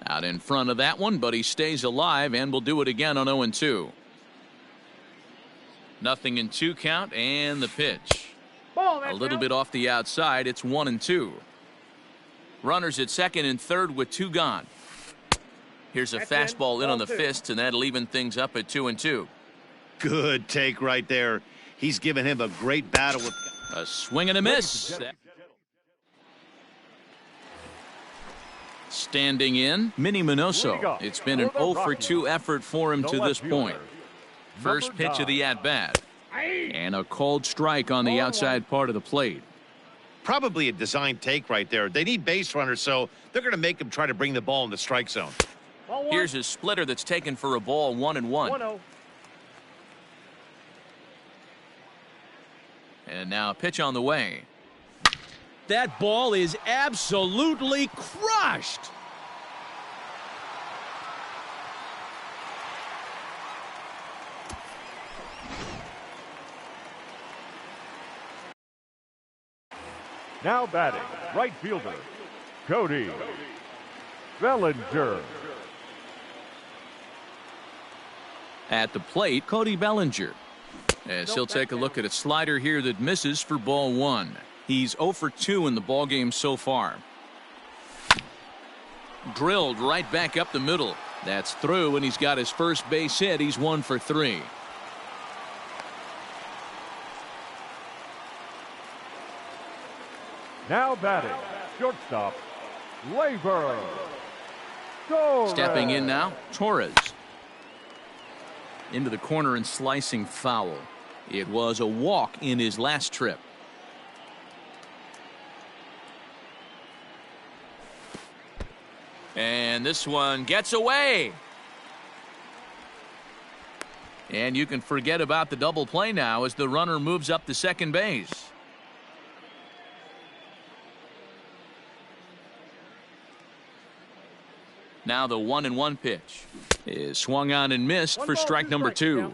Speaker 1: Out in front of that one, but he stays alive and will do it again on 0-2. 0-2 count, and the pitch. A little bit off the outside. It's 1-2. Runners at second and third with 2 gone. Here's a
Speaker 3: That's
Speaker 1: fastball in on the
Speaker 3: Ball 2.
Speaker 1: fist, and that'll even things up at 2-2.
Speaker 5: Good take right there. He's given him a great battle with.
Speaker 1: A swing and a miss. Standing in, Minnie Minoso. It's been an 0-for-2 effort for him to this point. First pitch of the at-bat. And a called strike on the outside part of the plate.
Speaker 5: Probably a design take right there. They need base runners, so they're going to make him try to bring the ball in the strike zone.
Speaker 3: Ball 1.
Speaker 1: Here's his splitter that's taken for a ball, 1-1.
Speaker 3: 1-0.
Speaker 1: And now a pitch on the way. That ball is absolutely crushed.
Speaker 2: Now batting, right fielder, Cody Bellinger.
Speaker 1: At the plate, Cody Bellinger. As he'll take a look at a slider here that misses for ball 1. He's 0-for-2 in the ballgame so far. Drilled right back up the middle. That's through, and he's got his first base hit. He's 1-for-3.
Speaker 2: Now batting, shortstop, Labor. Torres.
Speaker 1: Stepping in now, Torres. Into the corner and slicing foul. It was a walk in his last trip. And this one gets away. And you can forget about the double play now as the runner moves up to second base. Now the 1-1 pitch is swung on and missed for strike number 2.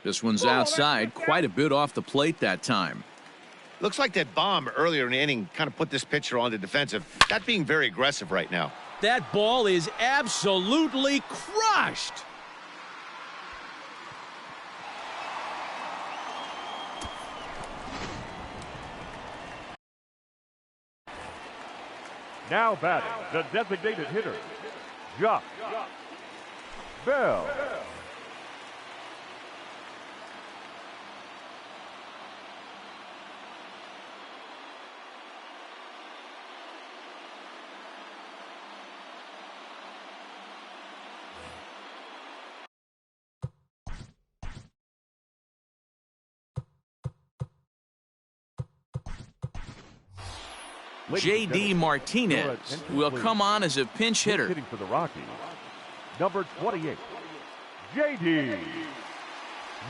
Speaker 1: This one's outside, quite a bit off the plate that time.
Speaker 5: Looks like that bomb earlier in the inning kind of put this pitcher on the defensive. Not being very aggressive right now.
Speaker 1: That ball is absolutely crushed.
Speaker 2: Now batting, the designated hitter, Josh Bell.
Speaker 1: J.D. Martinez will come on as a pinch hitter.
Speaker 2: Hitting for the Rockies, number 28, J.D.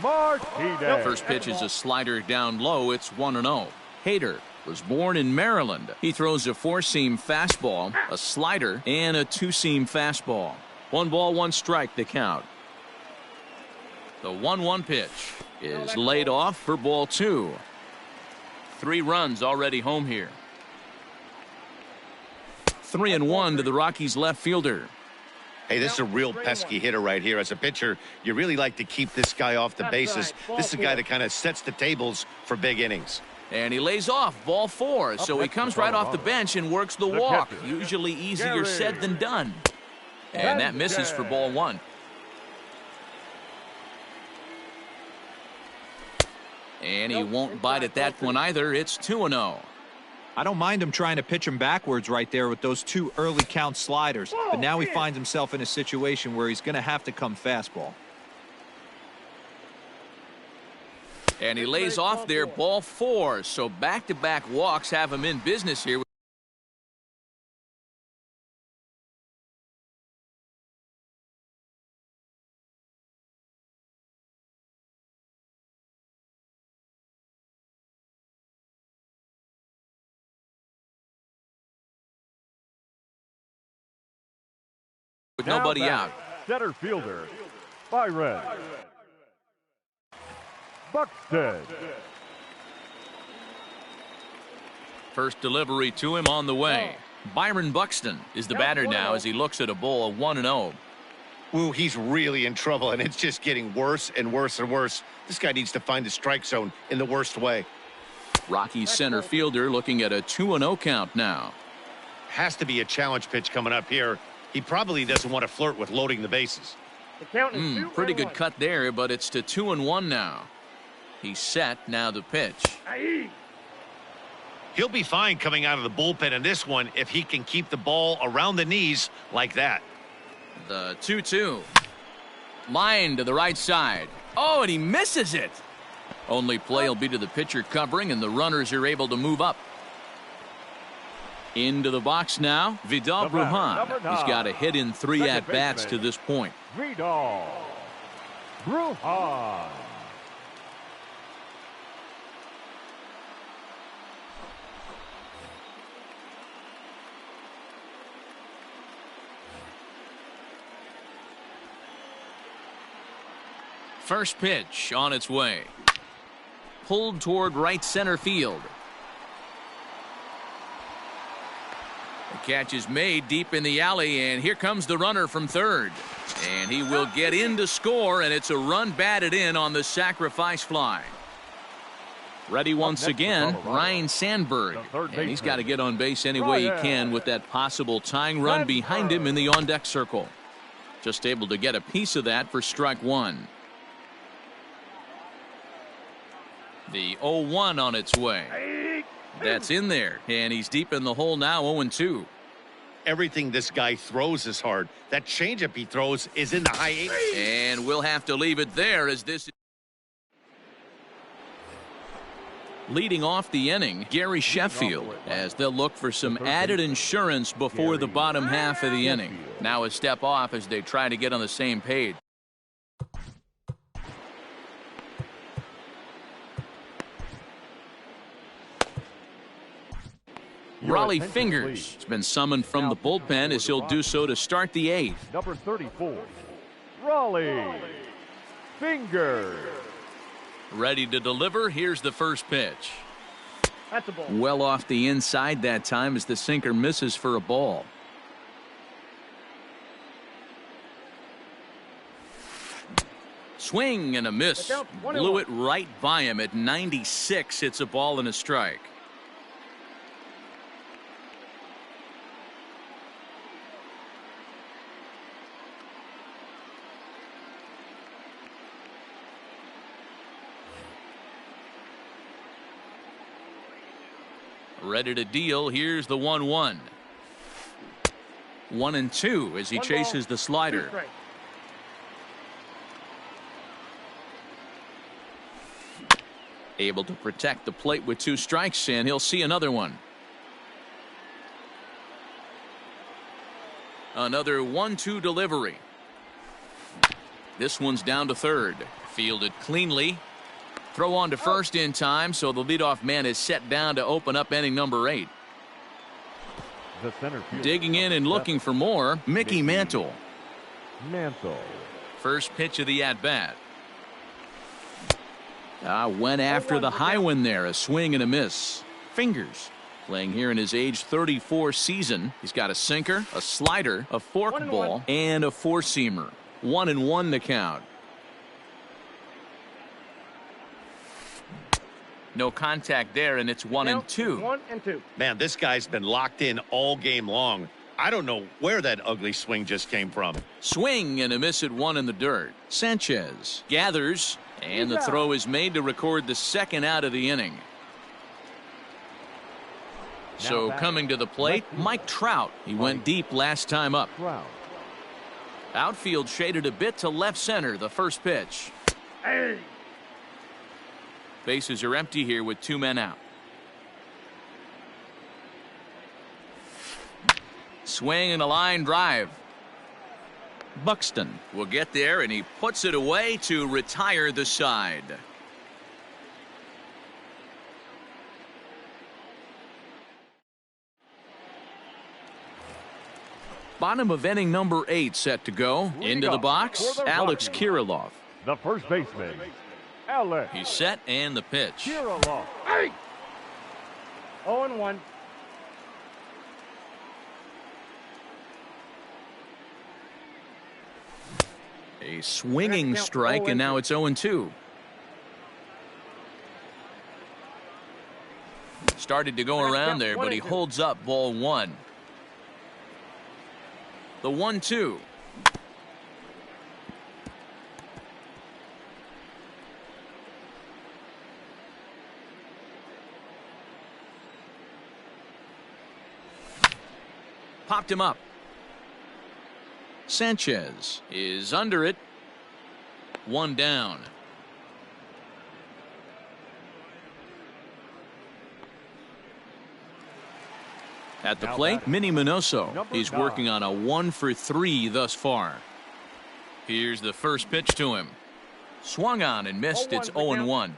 Speaker 2: Martinez.
Speaker 1: First pitch is a slider down low. It's 1-0. Hader was born in Maryland. He throws a 4-seam fastball, a slider, and a 2-seam fastball. 1 ball, 1 strike the count. The 1-1 pitch is laid off for ball 2. 3 runs already home here. 3-1 to the Rockies left fielder.
Speaker 5: Hey, this is a real pesky hitter right here. As a pitcher, you really like to keep this guy off the bases. This is a guy that kind of sets the tables for big innings.
Speaker 1: And he lays off ball 4, so he comes right off the bench and works the walk. Usually easier said than done. And that misses for ball 1. And he won't bite at that one either. It's 2-0.
Speaker 4: I don't mind him trying to pitch him backwards right there with those 2 early count sliders. But now he finds himself in a situation where he's going to have to come fastball.
Speaker 1: And he lays off there, ball 4. So back-to-back walks have him in business here. With nobody out.
Speaker 2: Center fielder, Byron Buxton.
Speaker 1: First delivery to him on the way. Byron Buxton is the batter now as he looks at a ball of 1-0.
Speaker 5: Ooh, he's really in trouble, and it's just getting worse and worse and worse. This guy needs to find the strike zone in the worst way.
Speaker 1: Rocky's center fielder looking at a 2-0 count now.
Speaker 5: Has to be a challenge pitch coming up here. He probably doesn't want to flirt with loading the bases.
Speaker 3: The count is 2-1.
Speaker 1: Pretty good cut there, but it's to 2-1 now. He's set. Now the pitch.
Speaker 3: Aye.
Speaker 5: He'll be fine coming out of the bullpen in this one if he can keep the ball around the knees like that.
Speaker 1: The 2-2. Line to the right side. Oh, and he misses it. Only play will be to the pitcher covering, and the runners are able to move up. Into the box now, Vidal Brujan. He's got a hit in 3 at-bats to this point.
Speaker 2: Vidal Brujan.
Speaker 1: First pitch on its way. Pulled toward right center field. The catch is made deep in the alley, and here comes the runner from third. And he will get in to score, and it's a run batted in on the sacrifice fly. Ready once again, Ryan Sandberg. And he's got to get on base any way he can with that possible tying run behind him in the on-deck circle. Just able to get a piece of that for strike one. The 0-1 on its way. That's in there, and he's deep in the hole now, 0-2.
Speaker 5: Everything this guy throws is hard. That changeup he throws is in the high 80s.
Speaker 1: And we'll have to leave it there as this. Leading off the inning, Gary Sheffield, as they'll look for some added insurance before the bottom half of the inning. Now a step off as they try to get on the same page. Rollie Fingers has been summoned from the bullpen as he'll do so to start the 8th.
Speaker 2: Number 34, Rollie Fingers.
Speaker 1: Ready to deliver. Here's the first pitch.
Speaker 3: That's a ball.
Speaker 1: Well off the inside that time as the sinker misses for a ball. Swing and a miss. Blew it right by him at 96. It's a ball and a strike. Ready to deal. Here's the 1-1. 1-2 as he chases the slider. Able to protect the plate with 2 strikes, and he'll see another one. Another 1-2 delivery. This one's down to third. Fielded cleanly. Throw on to first in time, so the leadoff man is set down to open up inning number 8. Digging in and looking for more, Mickey Mantle. First pitch of the at-bat. Went after the high one there. A swing and a miss. Fingers playing here in his age 34 season. He's got a sinker, a slider, a forkball, and a four-seamer. 1-1 the count. No contact there, and it's 1-2.
Speaker 3: 1-2.
Speaker 5: Man, this guy's been locked in all game long. I don't know where that ugly swing just came from.
Speaker 1: Swing and a miss at 1 in the dirt. Sanchez gathers, and the throw is made to record the second out of the inning. So coming to the plate, Mike Trout. He went deep last time up. Outfield shaded a bit to left center. The first pitch.
Speaker 3: Hey.
Speaker 1: Bases are empty here with 2 men out. Swing and a line drive. Buxton will get there, and he puts it away to retire the side. Bottom of inning number 8 set to go. Into the box, Alex Kirilloff.
Speaker 2: The first baseman, Alex.
Speaker 1: He's set, and the pitch.
Speaker 2: Kirilloff.
Speaker 3: Hey. 0-1.
Speaker 1: A swinging strike, and now it's 0-2. Started to go around there, but he holds up ball one. The 1-2. Popped him up. Sanchez is under it. One down. At the plate, Minnie Minoso. He's working on a 1-for-3 thus far. Here's the first pitch to him. Swung on and missed. It's 0-1.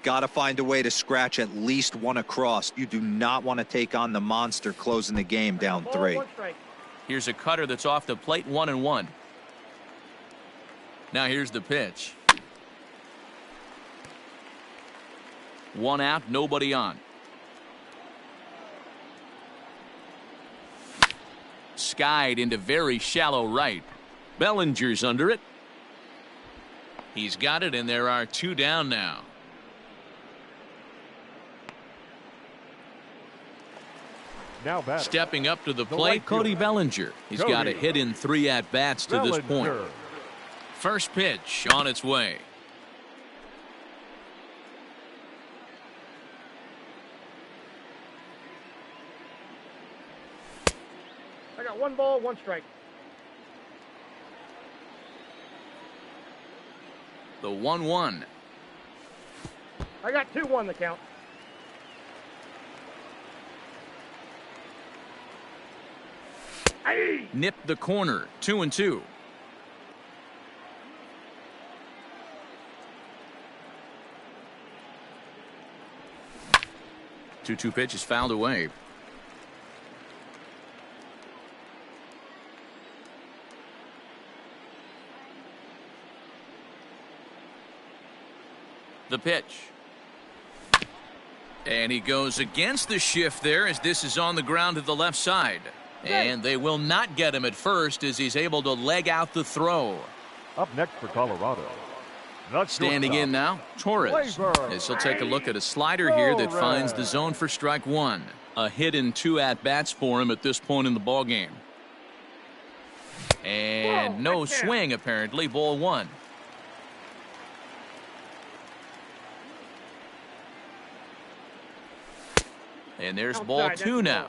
Speaker 4: Got to find a way to scratch at least one across. You do not want to take on the monster closing the game down 3.
Speaker 1: Here's a cutter that's off the plate, 1-1. Now here's the pitch. 1 out, nobody on. Skied into very shallow right. Bellinger's under it. He's got it, and there are 2 down now.
Speaker 2: Now batting.
Speaker 1: Stepping up to the plate, Cody Bellinger. He's got a hit in 3 at-bats to this point. First pitch on its way.
Speaker 3: I got 1 ball, 1 strike.
Speaker 1: The 1-1.
Speaker 3: I got 2-1 the count. Aye.
Speaker 1: Nipped the corner, 2-2. Two pitch is fouled away. The pitch. And he goes against the shift there as this is on the ground to the left side. And they will not get him at first as he's able to leg out the throw.
Speaker 2: Up next for Colorado.
Speaker 1: Standing in now, Torres, as he'll take a look at a slider here that finds the zone for strike 1. A hit in 2 at-bats for him at this point in the ballgame. And no swing, apparently, ball 1. And there's ball 2 now.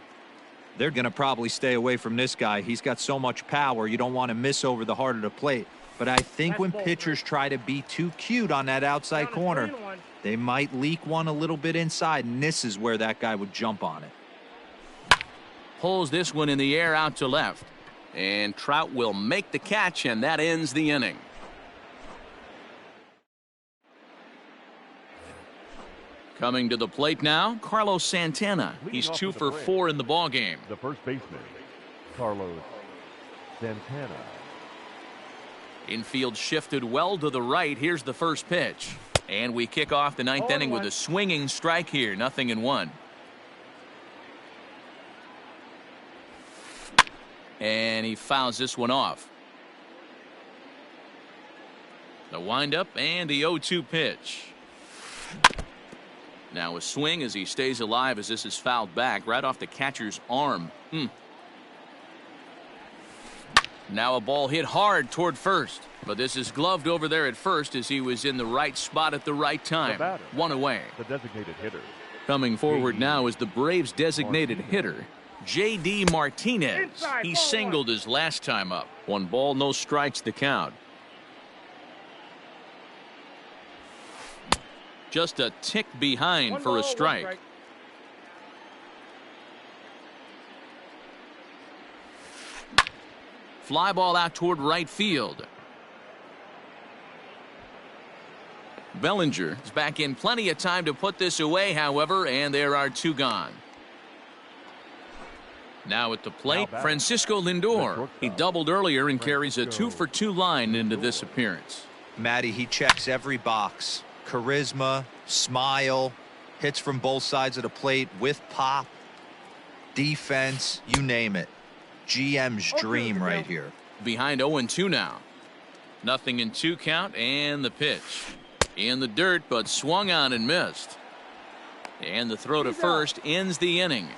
Speaker 4: They're going to probably stay away from this guy. He's got so much power, you don't want to miss over the heart of the plate. But I think when pitchers try to be too cute on that outside corner, they might leak one a little bit inside, and this is where that guy would jump on it.
Speaker 1: Pulls this one in the air out to left. And Trout will make the catch, and that ends the inning. Coming to the plate now, Carlos Santana. He's 2 for 4 in the ballgame.
Speaker 2: The first baseman, Carlos Santana.
Speaker 1: Infield shifted well to the right. Here's the first pitch. And we kick off the 9th inning with a swinging strike here. 0-1. And he fouls this one off. The windup and the 0-2 pitch. Now a swing as he stays alive as this is fouled back right off the catcher's arm. Now a ball hit hard toward first, but this is gloved over there at first as he was in the right spot at the right time. 1 away.
Speaker 2: The designated hitter.
Speaker 1: Coming forward now is the Braves designated hitter, J.D. Martinez. He singled his last time up. 1 ball, no strikes the count. Just a tick behind for a strike. Fly ball out toward right field. Bellinger is back in plenty of time to put this away, however, and there are 2 gone. Now at the plate, Francisco Lindor. He doubled earlier and carries a 2-for-2 line into this appearance.
Speaker 4: Matty, he checks every box. Charisma, smile, hits from both sides of the plate with pop, defense, you name it. GM's dream right here.
Speaker 1: Behind 0-2 now. 0-2 count and the pitch. In the dirt, but swung on and missed. And the throw to first ends the inning.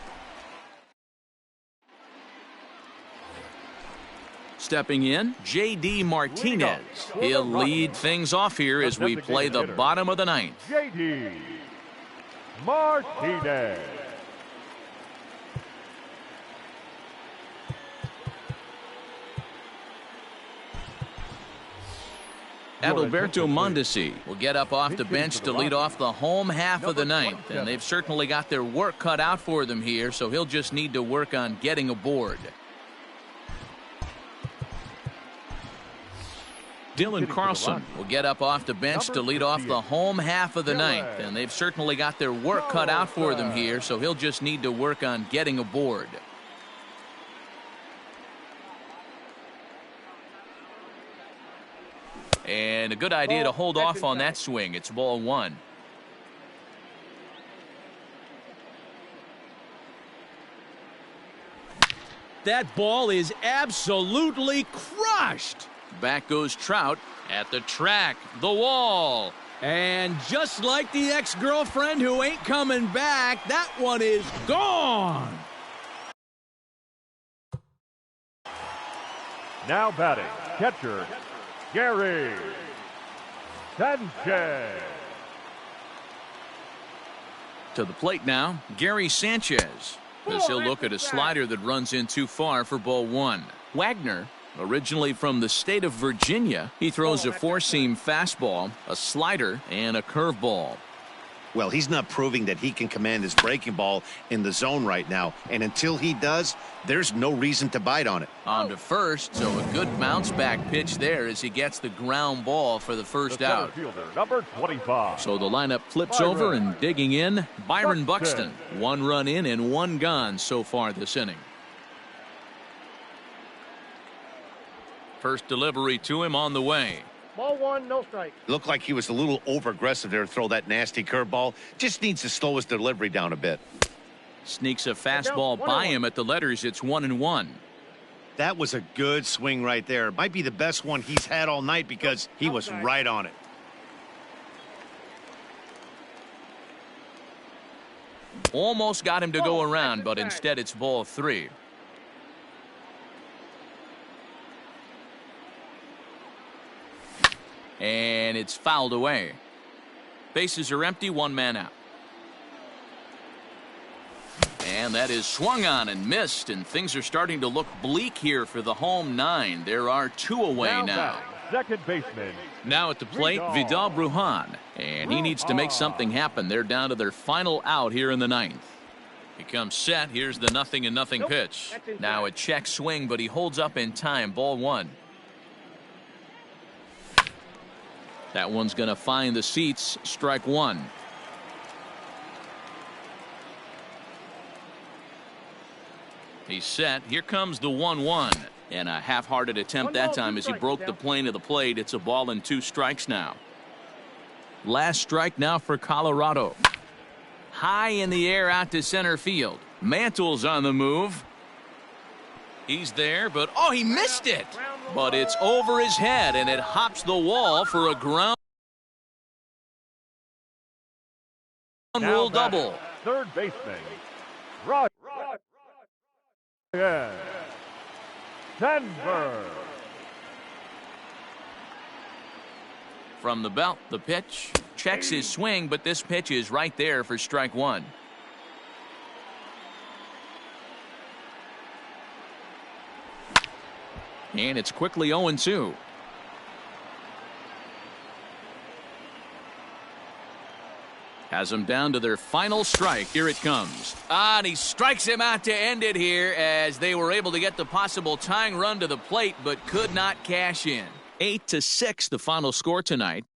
Speaker 1: Stepping in, J.D. Martinez. He'll lead things off here as we play the bottom of the ninth.
Speaker 2: J.D. Martinez.
Speaker 1: Adalberto Mondesi will get up off the bench to lead off the home half of the ninth, and they've certainly got their work cut out for them here, so he'll just need to work on getting aboard. Dylan Carlson will get up off the bench to lead off the home half of the ninth, and they've certainly got their work cut out for them here, so he'll just need to work on getting aboard. And a good idea to hold off on that swing. It's ball one. That ball is absolutely crushed. Back goes Trout at the track, the wall. And just like the ex-girlfriend who ain't coming back, that one is gone.
Speaker 2: Now batting, catcher, Gary Sanchez.
Speaker 1: To the plate now, Gary Sanchez, as he'll look at a slider that runs in too far for ball one. Wagner, originally from the state of Virginia, he throws a four-seam fastball, a slider, and a curveball.
Speaker 5: Well, he's not proving that he can command his breaking ball in the zone right now, and until he does, there's no reason to bite on it.
Speaker 1: On to first, so a good bounce-back pitch there as he gets the ground ball for the first out.
Speaker 2: Fielder, number 25.
Speaker 1: So the lineup flips over, and digging in, Byron Buxton. One run in and one gone so far this inning. First delivery to him on the way.
Speaker 3: Ball one, no strike.
Speaker 5: Looked like he was a little over-aggressive there to throw that nasty curveball. Just needs to slow his delivery down a bit.
Speaker 1: Sneaks a fastball by him at the letters. It's 1-1.
Speaker 5: That was a good swing right there. Might be the best one he's had all night because he was right on it.
Speaker 1: Almost got him to go around, but instead it's ball three. And it's fouled away. Bases are empty, one man out. And that is swung on and missed, and things are starting to look bleak here for the home nine. There are two away now.
Speaker 2: Second baseman.
Speaker 1: Now at the plate, Vidal Brujan, and he needs to make something happen. They're down to their final out here in the ninth. He comes set. Here's the 0-0 pitch. Now a check swing, but he holds up in time. Ball one. That one's going to find the seats. Strike one. He's set. Here comes the 1-1. And a half-hearted attempt that time as he broke the plane of the plate. It's a ball and two strikes now. Last strike now for Colorado. High in the air out to center field. Mantle's on the move. He's there, but oh, he missed it. But it's over his head, and it hops the wall for a ground rule double.
Speaker 2: Third baseman, Roger Denver.
Speaker 1: From the belt, the pitch. Checks his swing, but this pitch is right there for strike one. And it's quickly 0-2. Has them down to their final strike. Here it comes. And he strikes him out to end it here as they were able to get the possible tying run to the plate but could not cash in. 8-6 the final score tonight.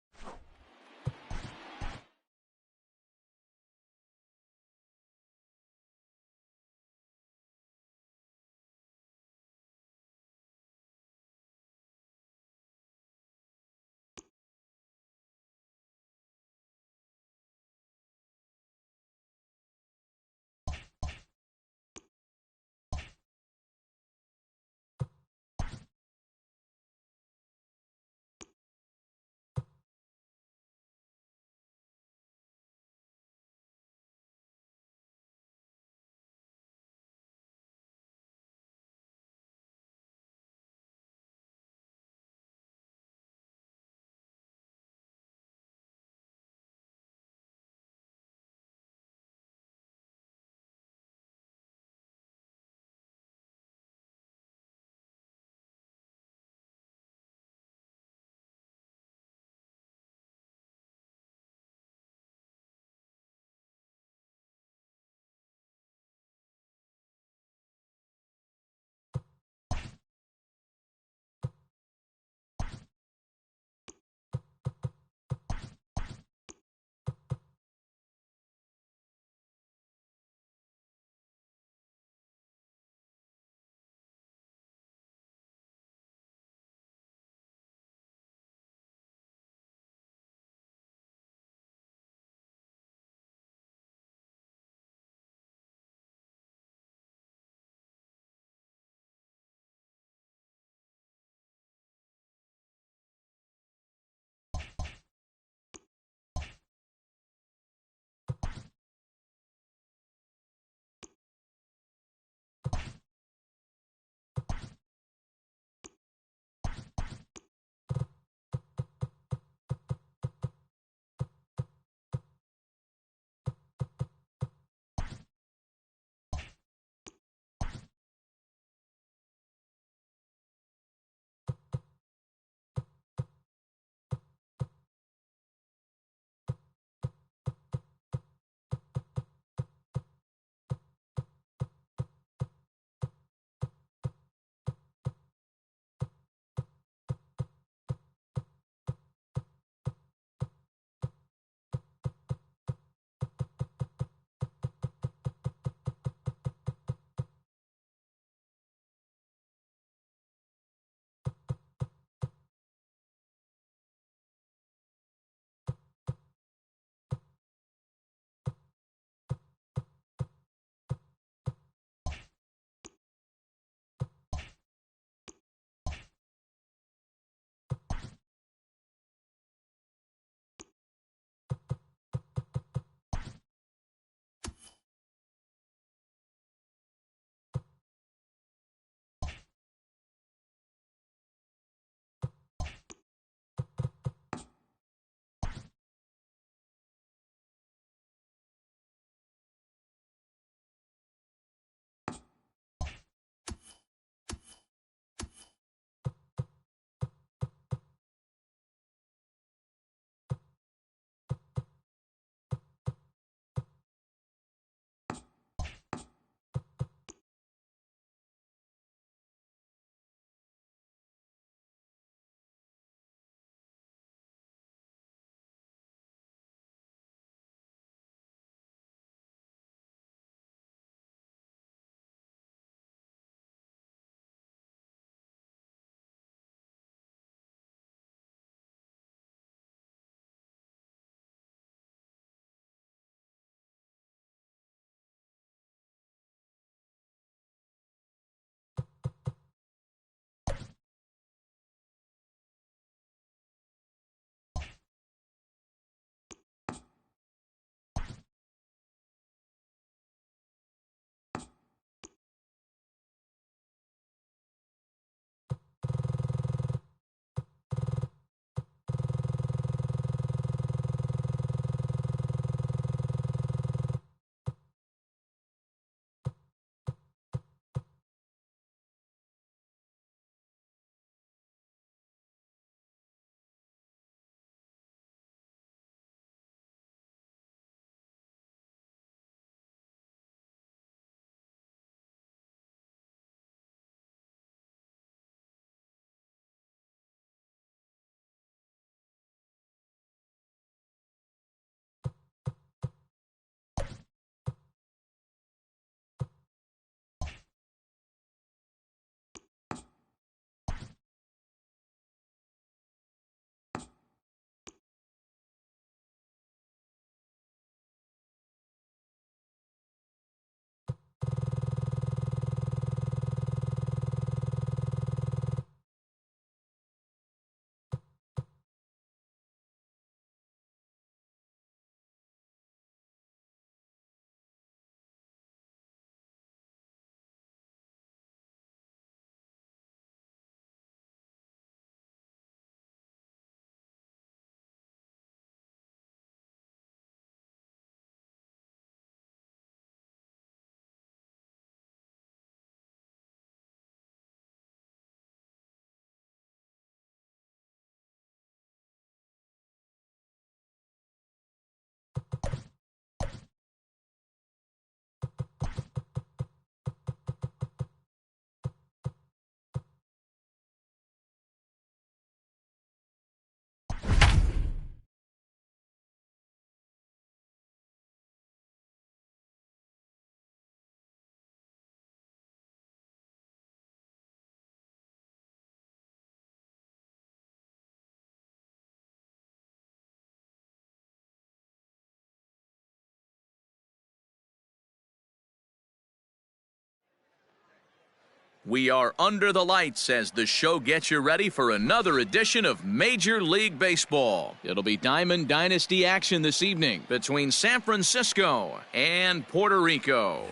Speaker 1: We are under the lights as the show gets you ready for another edition of Major League Baseball. It'll be Diamond Dynasty action this evening between San Francisco and Puerto Rico.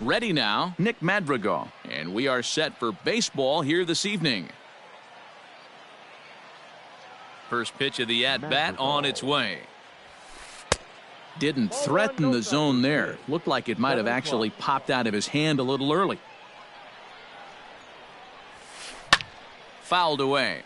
Speaker 1: Ready now, Nick Madrigal, and we are set for baseball here this evening. First pitch of the at-bat on its way. Didn't threaten the zone there. Looked like it might have actually popped out of his hand a little early. Fouled away.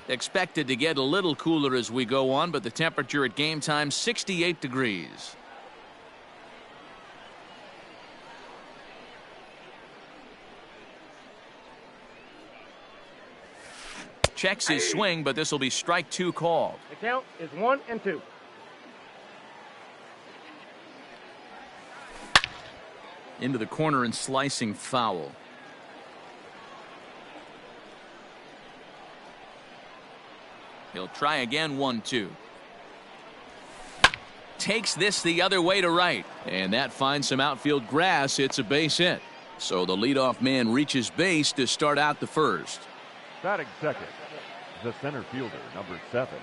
Speaker 1: Expected to get a little cooler as we go on, but the temperature at game time 68 degrees. Checks his swing, but this will be strike two called.
Speaker 3: The count is 1-2.
Speaker 1: Into the corner and slicing foul. He'll try again, 1-2. Takes this the other way to right, and that finds some outfield grass. It's a base hit. So the leadoff man reaches base to start out the first.
Speaker 2: Batting second, the center fielder, number 7,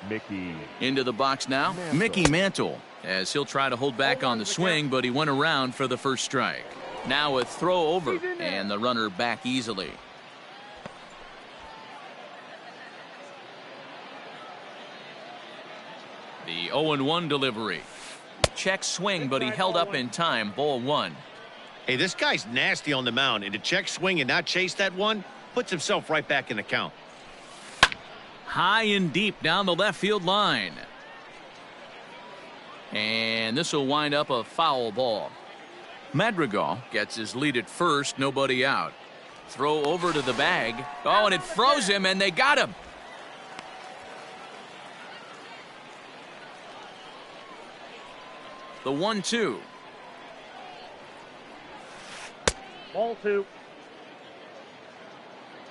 Speaker 2: Mickey.
Speaker 1: Into the box now, Mickey Mantle, as he'll try to hold back on the swing, but he went around for the first strike. Now a throw over, and the runner back easily. The 0-1 delivery. Check swing, but he held up in time. Ball 1.
Speaker 5: Hey, this guy's nasty on the mound, and to check swing and not chase that one puts himself right back in the count.
Speaker 1: High and deep down the left field line. And this will wind up a foul ball. Madrigal gets his lead at first, nobody out. Throw over to the bag. Oh, and it froze him, and they got him. The 1-2.
Speaker 3: Ball 2.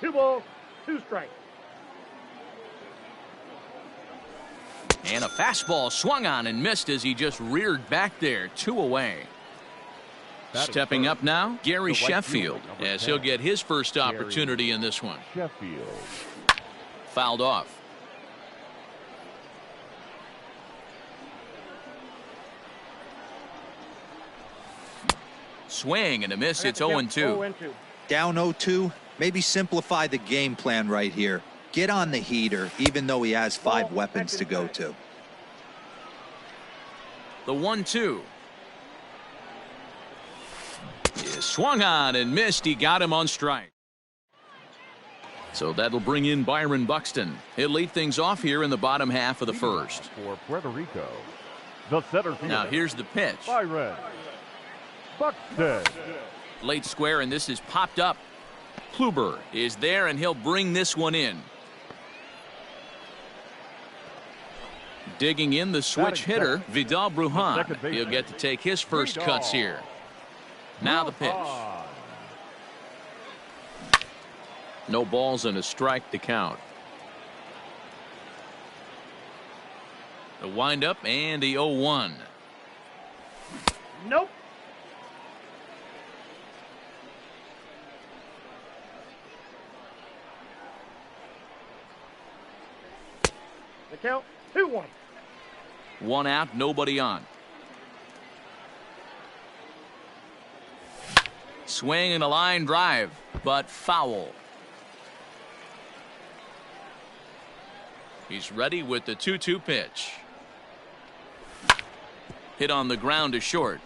Speaker 3: 2 balls, 2 strikes.
Speaker 1: And a fastball swung on and missed as he just reared back there. 2 away. Stepping up now, Gary Sheffield, as he'll get his first opportunity in this one.
Speaker 2: Sheffield.
Speaker 1: Fouled off. Swing and a miss. It's 0-2.
Speaker 4: Down 0-2. Maybe simplify the game plan right here. Get on the heater, even though he has 5 weapons to go to.
Speaker 1: The 1-2. Is swung on and missed. He got him on strike. So that'll bring in Byron Buxton. He'll lead things off here in the bottom half of the first.
Speaker 2: For Puerto Rico, the center fielder.
Speaker 1: Now here's the pitch.
Speaker 2: Byron Buxton.
Speaker 1: Late square, and this is popped up. Kluber is there, and he'll bring this one in. Digging in the switch hitter, Vidal Brujan. He'll get to take his first cuts here. Now the pitch. No balls and a strike to count. The windup and the 0-1.
Speaker 3: Nope. The count 2-1.
Speaker 1: 1 out, nobody on. Swing and a line drive, but foul. He's ready with the 2-2 pitch. Hit on the ground to short.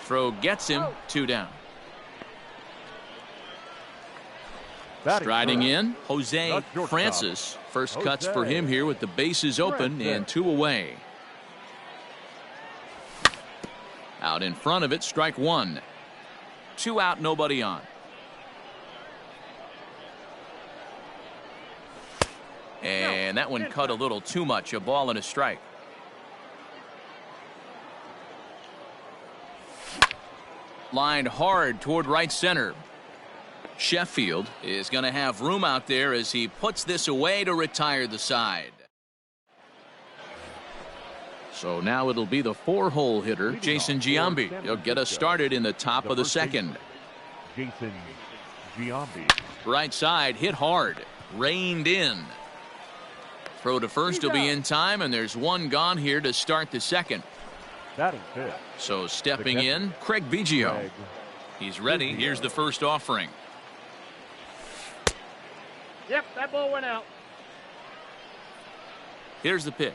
Speaker 1: Throw gets him. 2 down. Striding in, Jose Francis. First cuts for him here with the bases open and 2 away. Out in front of it, strike 1. 2 out, nobody on. And that one cut a little too much. A ball and a strike. Lined hard toward right center. Sheffield is going to have room out there as he puts this away to retire the side. So now it'll be the 4-hole hitter, Jason Giambi. He'll get us started in the top of the second.
Speaker 2: Jason Giambi.
Speaker 1: Right side hit hard, reined in. Throw to first will be in time, and there's one gone here to start the second.
Speaker 2: Batting fifth.
Speaker 1: So stepping in, Craig Biggio. He's ready. Here's the first offering.
Speaker 3: Yep, that ball went out.
Speaker 1: Here's the pitch.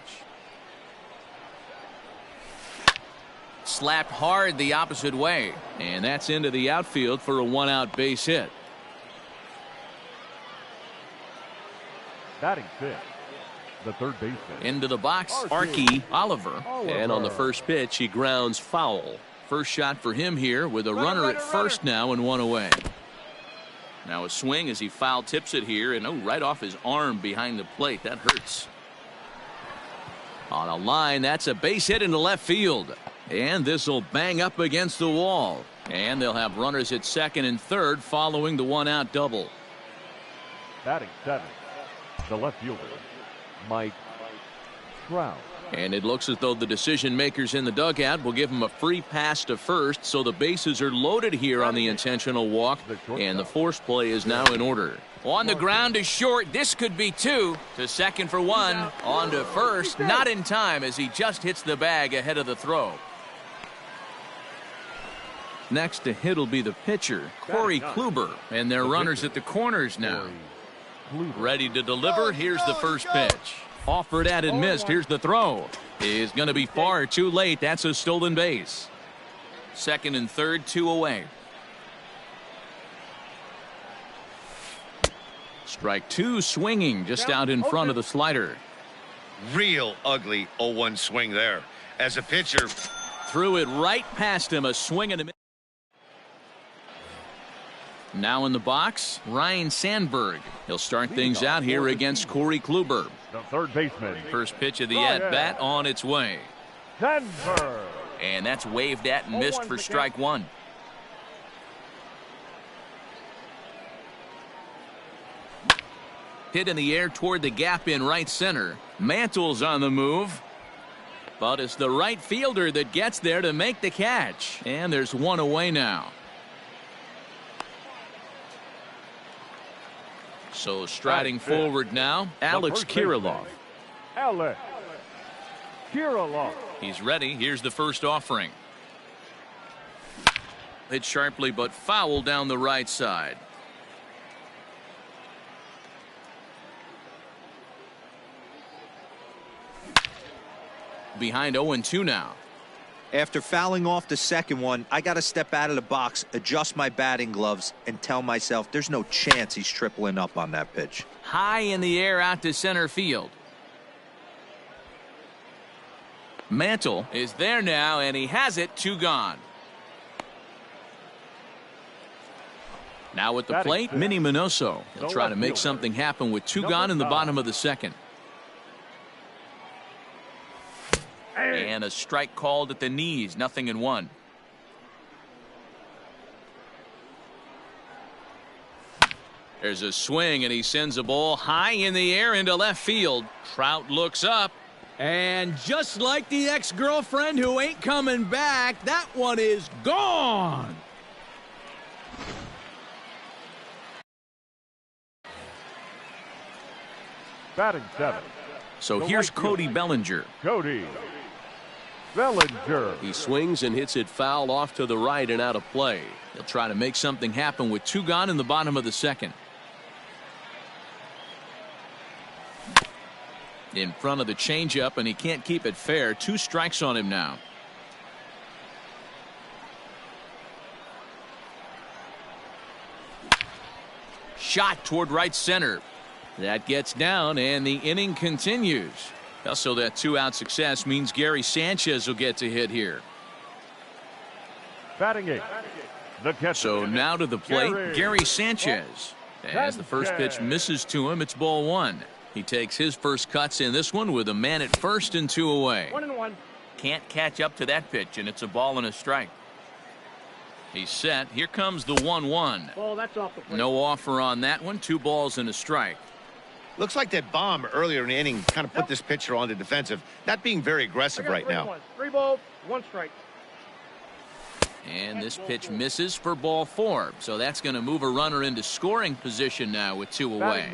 Speaker 1: Slapped hard the opposite way, and that's into the outfield for a 1-out base hit.
Speaker 2: Batting fifth. The third baseman.
Speaker 1: Into the box, Archie Oliver.
Speaker 6: And on the first pitch, he grounds foul.
Speaker 1: First shot for him here with a runner at first now and one away. Now a swing as he foul tips it here, and right off his arm behind the plate. That hurts. On a line, that's a base hit into left field. And this will bang up against the wall. And they'll have runners at second and third following the 1-out double.
Speaker 2: Batting seventh. The left fielder, Mike Trout.
Speaker 1: And it looks as though the decision makers in the dugout will give him a free pass to first, so the bases are loaded here on the intentional walk, and the force play is now in order. On the ground is short. This could be two. To second for one. On to first. Not in time as he just hits the bag ahead of the throw. Next to hit will be the pitcher, Corey Kluber, and their runners at the corners now. Ready to deliver. Here's the first pitch. Offered at and missed. Here's the throw. Is going to be far too late. That's a stolen base. Second and third, 2 away. Strike 2 swinging just out in front of the slider.
Speaker 5: Real ugly 0-1 swing there. As a pitcher,
Speaker 1: threw it right past him. A swing and a miss. Now in the box, Ryan Sandberg. He'll start things out here against Corey Kluber.
Speaker 2: The third baseman.
Speaker 1: First pitch of the at-bat on its way.
Speaker 2: Sandberg.
Speaker 1: And that's waved at and missed for strike 1. Hit in the air toward the gap in right center. Mantle's on the move. But it's the right fielder that gets there to make the catch. And there's one away now. So striding forward now, Alex Kirilloff.
Speaker 2: Alex Kirilloff.
Speaker 1: He's ready. Here's the first offering. Hit sharply but foul down the right side. Behind 0-2 now.
Speaker 4: After fouling off the second one, I got to step out of the box, adjust my batting gloves, and tell myself there's no chance he's tripling up on that pitch.
Speaker 1: High in the air out to center field. Mantle is there now, and he has it. 2 gone. Now at the plate, Minnie Minoso. He'll try to make something happen with 2 gone in the bottom of the second. And a strike called at the knees, 0-1. There's a swing, and he sends a ball high in the air into left field. Trout looks up. And just like the ex-girlfriend who ain't coming back, that one is gone.
Speaker 2: Batting 7.
Speaker 1: So here's Cody Bellinger.
Speaker 2: Cody Bellinger.
Speaker 6: He swings and hits it foul off to the right and out of play.
Speaker 1: He'll try to make something happen with 2 gone in the bottom of the second. In front of the changeup, and he can't keep it fair. 2 strikes on him now. Shot toward right center. That gets down, and the inning continues. Also, that 2-out success means Gary Sanchez will get to hit here.
Speaker 2: Batting 8. The catcher.
Speaker 1: So now to the plate, Gary Sanchez. As the first pitch misses to him, it's ball 1. He takes his first cuts in this one with a man at first and 2 away.
Speaker 3: 1-1.
Speaker 1: Can't catch up to that pitch, and it's a ball and a strike. He's set. Here comes the 1-1.
Speaker 3: Ball, that's off the plate.
Speaker 1: No offer on that one. 2 balls and a strike.
Speaker 5: Looks like that bomb earlier in the inning kind of put this pitcher on the defensive. Not being very aggressive right now.
Speaker 3: 3 balls, 1 strike.
Speaker 1: And this pitch misses for ball 4. So that's going to move a runner into scoring position now with 2 away.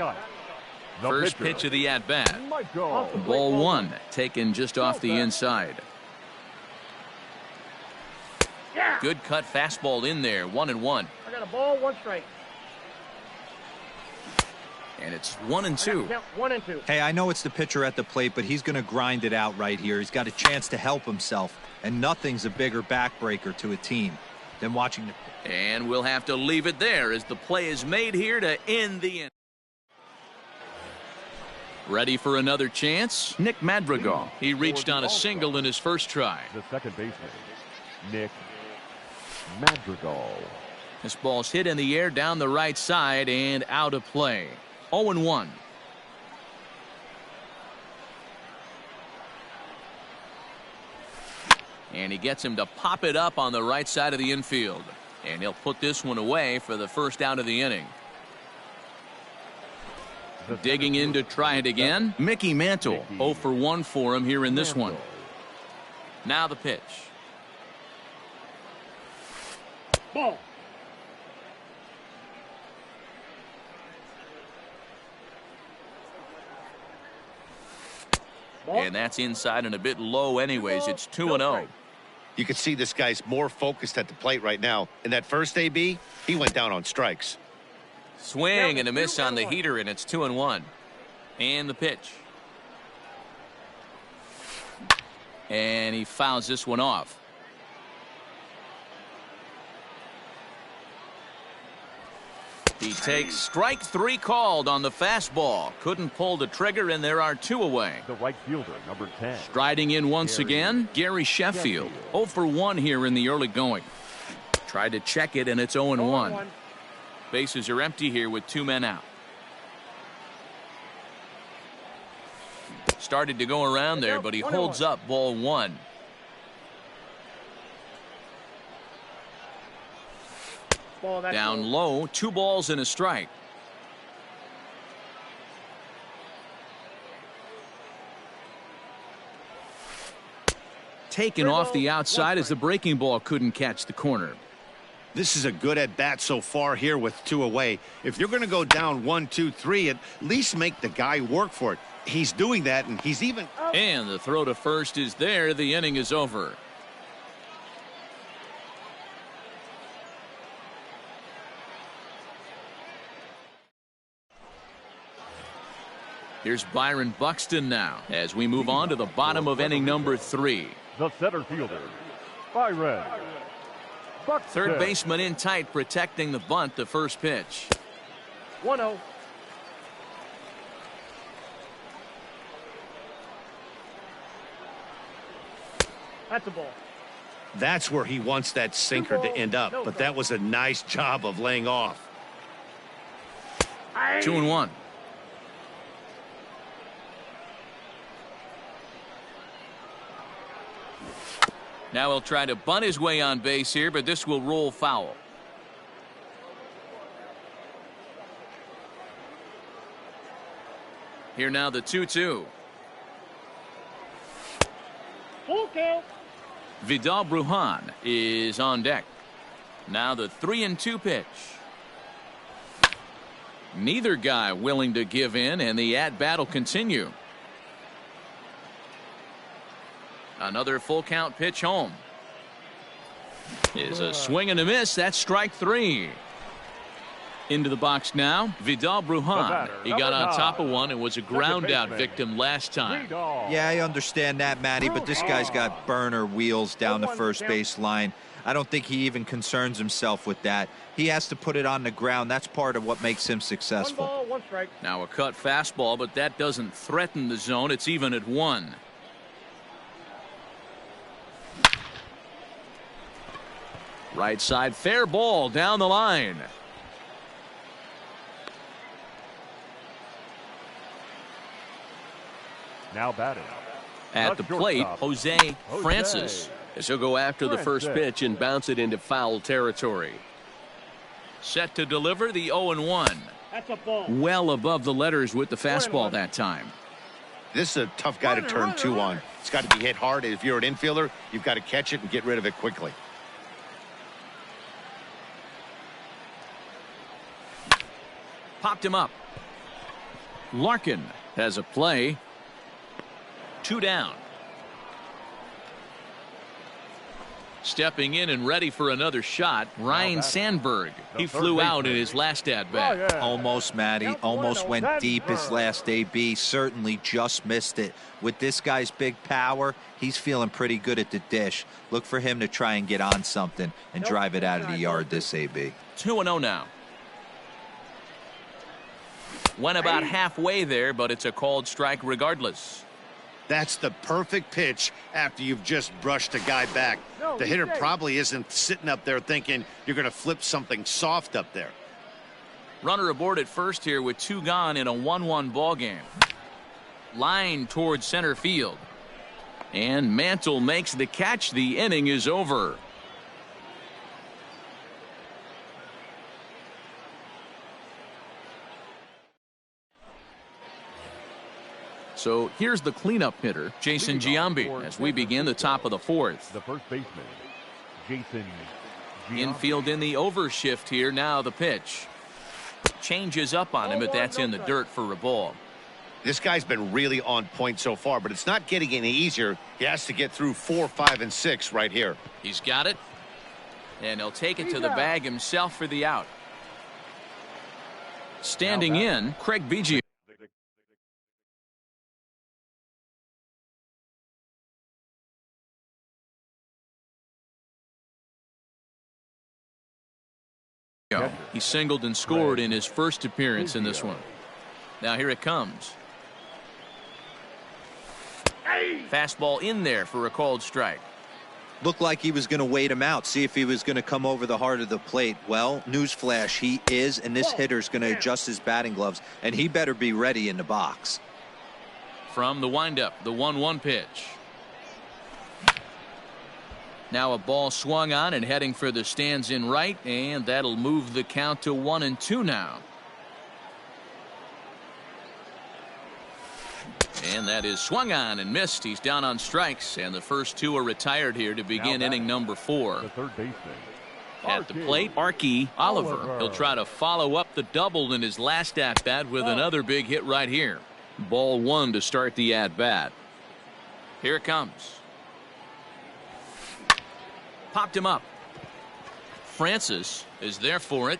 Speaker 1: First pitch of the at-bat. Ball 1 taken just off the inside. Good cut fastball in there. 1-1.
Speaker 3: I got a ball, 1 strike.
Speaker 1: And it's 1-2.
Speaker 3: 1-2.
Speaker 4: Hey, I know it's the pitcher at the plate, but he's going to grind it out right here. He's got a chance to help himself, and nothing's a bigger backbreaker to a team than watching the.
Speaker 1: And we'll have to leave it there as the play is made here to end the inning. Ready for another chance? Nick Madrigal. He reached on a single in his first try.
Speaker 2: The second baseman, Nick Madrigal.
Speaker 1: This ball's hit in the air down the right side and out of play. 0-1. And he gets him to pop it up on the right side of the infield. And he'll put this one away for the first out of the inning. Digging in to try it again. Mickey Mantle. 0 for 1 for him here in this one. Now the pitch.
Speaker 3: Ball.
Speaker 1: And that's inside and a bit low anyways. It's 2-0.
Speaker 5: You can see this guy's more focused at the plate right now. In that first AB, he went down on strikes.
Speaker 1: Swing and a miss on the heater, and it's 2-1. And the pitch. And he fouls this one off. He takes strike 3 called on the fastball. Couldn't pull the trigger, and there are 2 away.
Speaker 2: The right fielder, number 10.
Speaker 1: Striding in once again, Gary Sheffield. 0 for 1 here in the early going. Tried to check it, and it's 0-1. Bases are empty here with 2 men out. Started to go around there, but he holds up ball 1. Down low, 2 balls and a strike. Taken off the outside as the breaking ball couldn't catch the corner.
Speaker 5: This is a good at bat so far here with 2 away. If you're going to go down 1, 2, 3, at least make the guy work for it. He's doing that, and he's even.
Speaker 1: And the throw to first is there. The inning is over. Here's Byron Buxton now as we move on to the bottom of inning number 3.
Speaker 2: The center fielder, Byron Buxton.
Speaker 1: Third baseman in tight, protecting the bunt. The first pitch.
Speaker 3: 1-0. That's a ball.
Speaker 5: That's where he wants that sinker to end up, but that was a nice job of laying off.
Speaker 1: 2-1. Now he'll try to bunt his way on base here, but this will roll foul. Here now the 2-2.
Speaker 3: Full count.
Speaker 1: Vidal Brujan is on deck. Now the 3-2 pitch. Neither guy willing to give in, and the at-bat will continue. Another full count pitch home. Is a swing and a miss. That's strike 3. Into the box now, Vidal Brujan. He got on top of one and was a ground out victim last time.
Speaker 4: Yeah, I understand that, Matty, but this guy's got burner wheels down the first base line. I don't think he even concerns himself with that. He has to put it on the ground. That's part of what makes him successful.
Speaker 3: 1 ball, 1 strike.
Speaker 1: Now a cut fastball, but that doesn't threaten the zone. It's even at 1. Right side, fair ball down the line.
Speaker 2: Now batting.
Speaker 1: At the plate, Jose Francis.
Speaker 6: As he'll go after the first
Speaker 2: Francis.
Speaker 6: pitch and bounce it into foul territory.
Speaker 1: Set to deliver the 0-1.
Speaker 3: That's a ball.
Speaker 1: Well above the letters with the fastball that time.
Speaker 5: This is a tough guy to turn two on. It's got to be hit hard. If you're an infielder, you've got to catch it and get rid of it quickly.
Speaker 1: Popped him up. Larkin has a play. 2 down. Stepping in and ready for another shot, Ryan Sandberg. He flew out in his last at-bat.
Speaker 4: Almost, Matty. Almost went deep his last AB. Certainly just missed it. With this guy's big power, he's feeling pretty good at the dish. Look for him to try and get on something and drive it out of the yard this AB.
Speaker 1: 2-0 now. Went about halfway there, but it's a called strike regardless.
Speaker 5: That's the perfect pitch after you've just brushed a guy back. The hitter probably isn't sitting up there thinking you're going to flip something soft up there.
Speaker 1: Runner aboard at first here with 2 gone in a 1-1 ball game. Line towards center field. And Mantle makes the catch. The inning is over. So here's the cleanup hitter, Jason Giambi, as we begin the top of the 4th.
Speaker 2: The first baseman, Jason Giambi.
Speaker 1: Infield in the overshift here. Now the pitch. Changes up on him, but that's in the dirt for a ball.
Speaker 5: This guy's been really on point so far, but it's not getting any easier. He has to get through 4, 5, and 6 right here.
Speaker 1: He's got it. And he'll take it to the bag himself for the out. Standing in, Craig Biggio. He singled and scored in his first appearance in this one. Now here it comes. Fastball in there for a called strike.
Speaker 4: Looked like he was going to wait him out, see if he was going to come over the heart of the plate. Well, newsflash, he is, and this hitter's going to adjust his batting gloves, and he better be ready in the box.
Speaker 1: From the windup, the 1-1 pitch. Now a ball swung on and heading for the stands in right, and that'll move the count to 1-2 now. And that is swung on and missed. He's down on strikes, and the first 2 are retired here to begin inning number 4.
Speaker 2: The third baseman,
Speaker 1: At the plate, Archie Oliver. He'll try to follow up the double in his last at-bat with another big hit right here. Ball 1 to start the at-bat. Here it comes. Popped him up. Francis is there for it,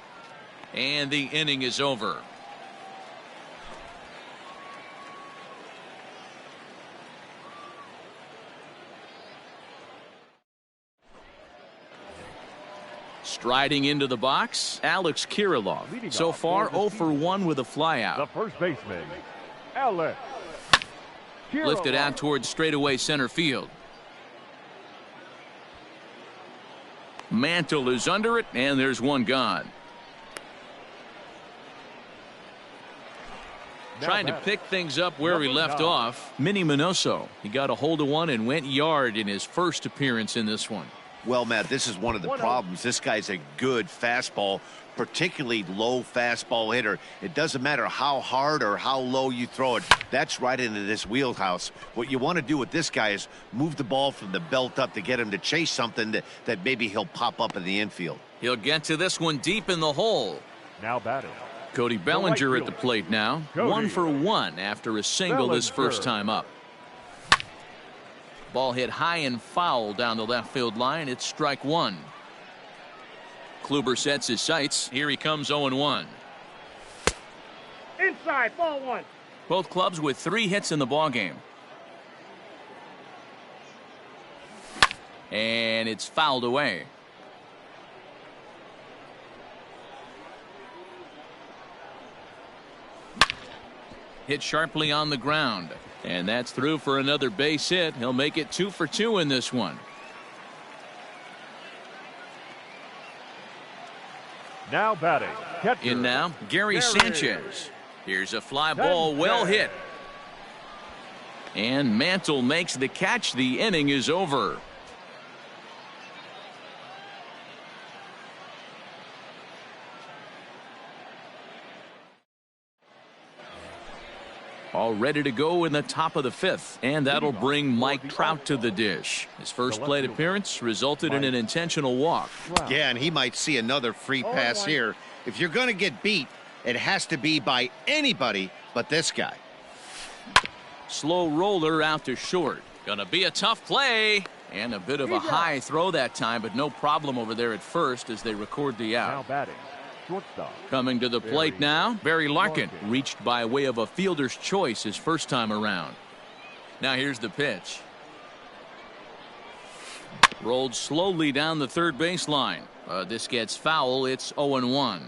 Speaker 1: and the inning is over. Striding into the box, Alex Kirilloff. So far, 0 for 1 with a flyout.
Speaker 2: the first baseman, Alex Kirilloff.
Speaker 1: Lifted out towards straightaway center field. Mantle is under it, and there's 1 gone. Trying to pick things up where he left off, Minnie Minoso. He got a hold of one and went yard in his first appearance in this one.
Speaker 5: Well, Matt, this is one of the problems. This guy's a good fastball, particularly low fastball hitter. It doesn't matter how hard or how low you throw it. That's right into this wheelhouse. What you want to do with this guy is move the ball from the belt up to get him to chase something that maybe he'll pop up in the infield.
Speaker 1: He'll get to this one deep in the hole.
Speaker 2: Now batting,
Speaker 1: Cody Bellinger at the plate now. 1 for 1 after a single this first time up. Ball hit high and foul down the left field line. It's strike 1. Kluber sets his sights. Here he comes 0-1.
Speaker 3: Inside, ball 1.
Speaker 1: Both clubs with 3 hits in the ball game. And it's fouled away. Hit sharply on the ground. And that's through for another base hit. He'll make it 2 for 2 in this one.
Speaker 2: now batting, catcher.
Speaker 1: In now, Gary Sanchez. Here's a fly ball, well hit. And Mantle makes the catch. The inning is over. all ready to go in the top of the 5th. And that'll bring Mike Trout to the dish. His first plate appearance resulted in an intentional walk.
Speaker 5: Yeah, and he might see another free pass here. If you're going to get beat, it has to be by anybody but this guy.
Speaker 1: Slow roller out to short. Gonna be a tough play. And a bit of a high throw that time, but no problem over there at first as they record the out.
Speaker 2: Now batting, shortstop.
Speaker 1: Coming to the plate now, Barry Larkin, reached by way of a fielder's choice his first time around. Now here's the pitch. Rolled slowly down the third baseline. This gets foul. It's 0-1.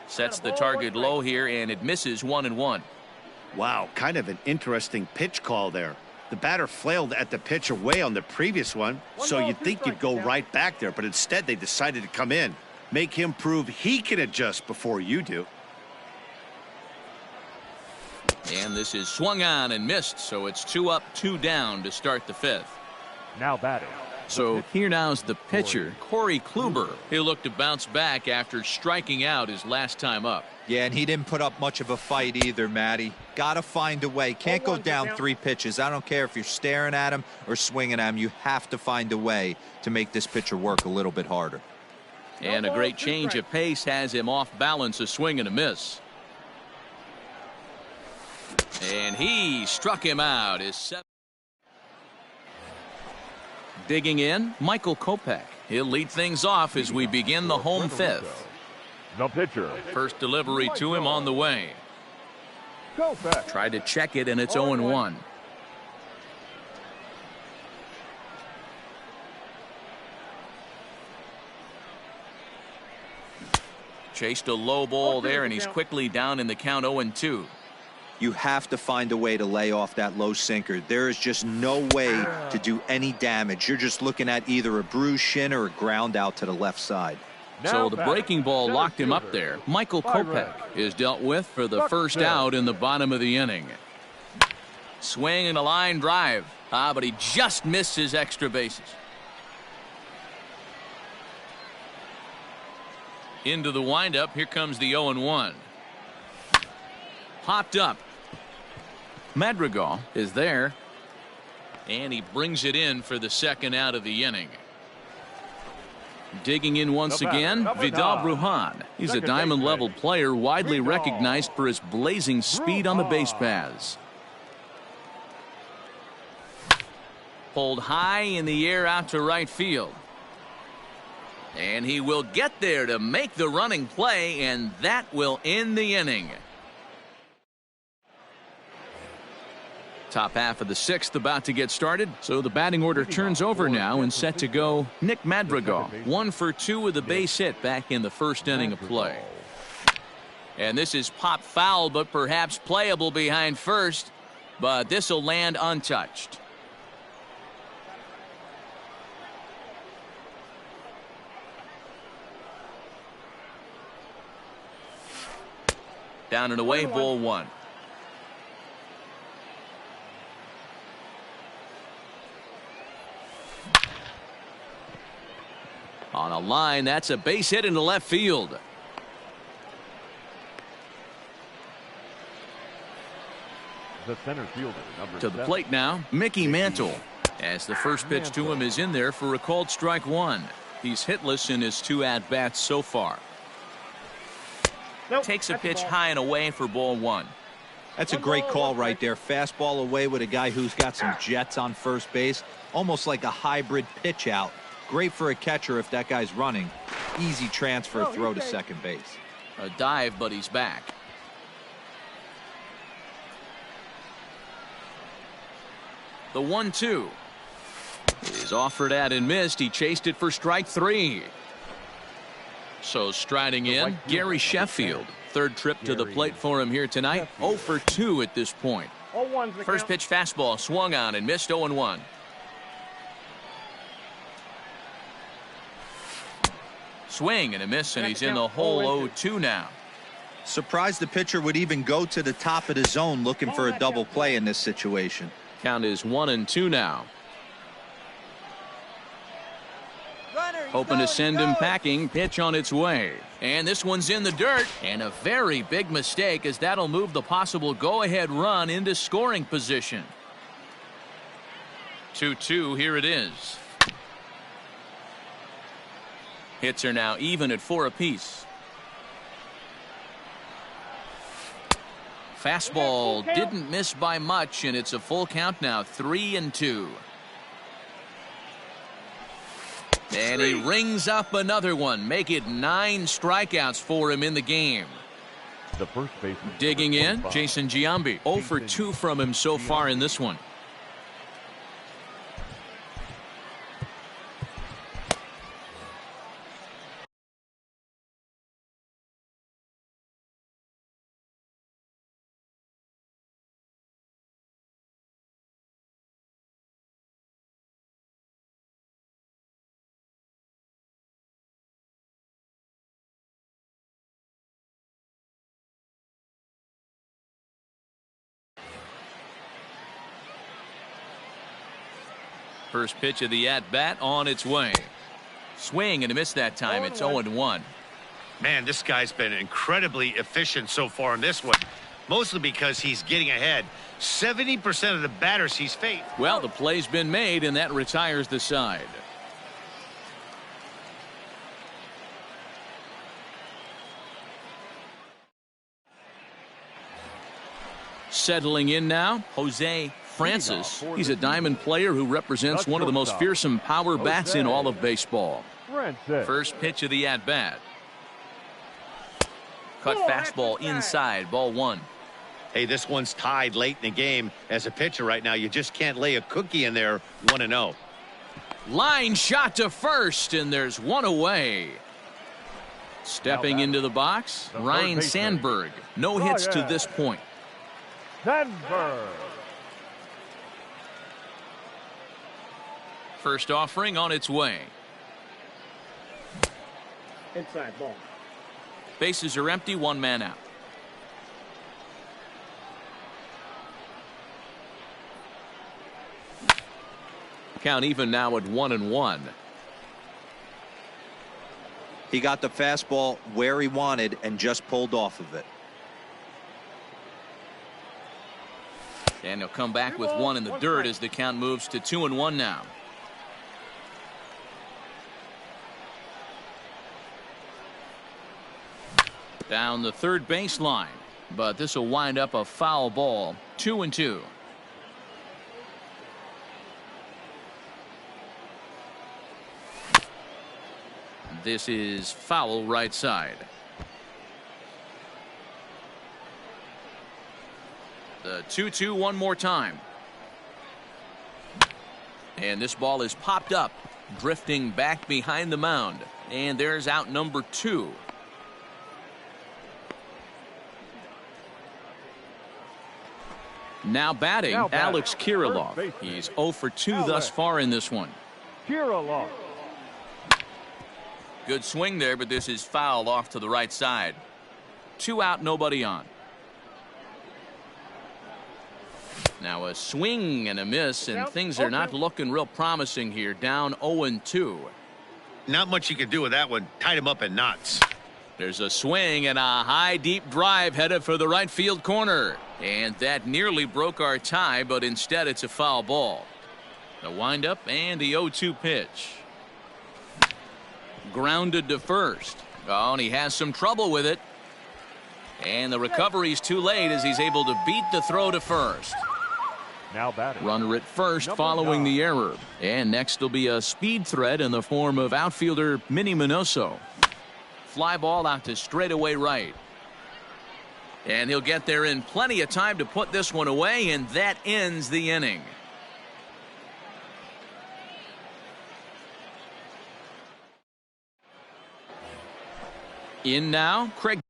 Speaker 1: Sets the target low here, and it misses 1-1.
Speaker 5: Wow, kind of an interesting pitch call there. The batter flailed at the pitch away on the previous one, so you'd think you'd go right back there, but instead they decided to come in. Make him prove he can adjust before you do.
Speaker 1: And this is swung on and missed, so it's 2 up, 2 down to start the 5th.
Speaker 2: Now batting.
Speaker 1: So here now's the pitcher, Corey Kluber. He'll look to bounce back after striking out his last time up.
Speaker 4: Yeah, and he didn't put up much of a fight either, Matty. Got to find a way. Can't go down 3 pitches. I don't care if you're staring at him or swinging at him. You have to find a way to make this pitcher work a little bit harder.
Speaker 1: And a great change of pace has him off balance, a swing and a miss. And he struck him out. His 7th. Digging in, Michael Kopech. He'll lead things off as we begin the home 5th.
Speaker 2: The pitcher.
Speaker 1: First delivery to him on the way.
Speaker 2: Go back.
Speaker 1: Tried to check it, and it's 0-1. Chased a low ball there, and he's quickly down in the count 0-2.
Speaker 4: You have to find a way to lay off that low sinker. There is just no way to do any damage. You're just looking at either a bruised shin or a ground out to the left side.
Speaker 1: So the breaking ball locked him up there. Michael Kopech is dealt with for the first out in the bottom of the inning. Swing and a line drive. But he just missed his extra bases. Into the windup. Here comes the 0-1. Popped up. Madrigal is there. And he brings it in for the second out of the inning. Digging in once again, Vidal Brujan. He's a diamond-level player, widely recognized for his blazing speed on the base paths. Pulled high in the air out to right field. And he will get there to make the running play, and that will end the inning. Top half of the 6th about to get started, so the batting order turns over now and set to go Nick Madrigal. 1 for 2 with a base hit back in the first inning of play. And this is pop foul, but perhaps playable behind first, but this will land untouched. Down and away, ball 1. On a line, that's a base hit into left field.
Speaker 2: The center fielder, number
Speaker 1: To the plate now, Mickey Mantle. As the first pitch to him is in there for a called strike 1. He's hitless in his 2 at-bats so far. Takes a pitch high and away for ball 1.
Speaker 4: That's a great call right there. Fastball away with a guy who's got some jets on first base. Almost like a hybrid pitch out. Great for a catcher if that guy's running. Easy transfer throw to second base.
Speaker 1: A dive, but he's back. The 1-2 is offered at and missed. He chased it for strike 3. So striding in, Gary Sheffield. Third trip to the plate for him here tonight. 0 for 2 at this point. First pitch fastball swung on and missed. 0-1. Swing and a miss, and he's in the hole. 0-2 now.
Speaker 4: Surprised the pitcher would even go to the top of the zone looking for a double play in this situation.
Speaker 1: Count is 1-2 now.
Speaker 7: Runner,
Speaker 1: Hoping to send him packing. Pitch on its way. And this one's in the dirt. And a very big mistake, as that'll move the possible go-ahead run into scoring position. 2-2, here it is. Hits are now even at 4 apiece. Fastball didn't miss by much, and it's a full count now, 3-2. And he rings up another one. Make it 9 strikeouts for him in the game.
Speaker 2: The first baseman.
Speaker 1: Digging in, Jason Giambi. 0 for 2 from him so far in this one. First pitch of the at-bat on its way. Swing and a miss that time. It's 0-1.
Speaker 5: Man, this guy's been incredibly efficient so far in this one. Mostly because he's getting ahead. 70% of the batters he's faced.
Speaker 1: Well, the play's been made, and that retires the side. Settling in now, Jose Francis. He's a diamond player who represents one of the most fearsome power bats in all of baseball. First pitch of the at-bat. Cut fastball inside, ball 1.
Speaker 5: Hey, this one's tied late in the game. As a pitcher right now, you just can't lay a cookie in there. 1-0.
Speaker 1: Line shot to first, and there's one away. Stepping into the box, Ryan Sandberg. No hits to this point.
Speaker 2: Sandberg.
Speaker 1: First offering on its way.
Speaker 3: Inside ball.
Speaker 1: Bases are empty, 1 man out. Count even now at 1-1.
Speaker 4: He got the fastball where he wanted and just pulled off of it.
Speaker 1: And he'll come back with 1 in the dirt as the count moves to 2-1 now. Down the third baseline, but this will wind up a foul ball. 2-2. This is foul right side. The 2-2 one more time. And this ball is popped up, drifting back behind the mound. And there's out number 2. Now batting, Alex Kirilloff. He's 0 for 2 thus far in this one.
Speaker 2: Kirilloff.
Speaker 1: Good swing there, but this is foul off to the right side. 2 out, nobody on. Now a swing and a miss, and things are not looking real promising here. Down 0-2.
Speaker 5: Not much you can do with that one. Tied him up in knots.
Speaker 1: There's a swing and a high deep drive headed for the right field corner. And that nearly broke our tie, but instead it's a foul ball. The windup and the 0-2 pitch. Grounded to first. Oh, and he has some trouble with it. And the recovery's too late as he's able to beat the throw to first.
Speaker 2: Now batting.
Speaker 1: Runner at first following the error. And next will be a speed threat in the form of outfielder Minnie Minoso. Fly ball out to straightaway right. And he'll get there in plenty of time to put this one away, and that ends the inning. In now, Craig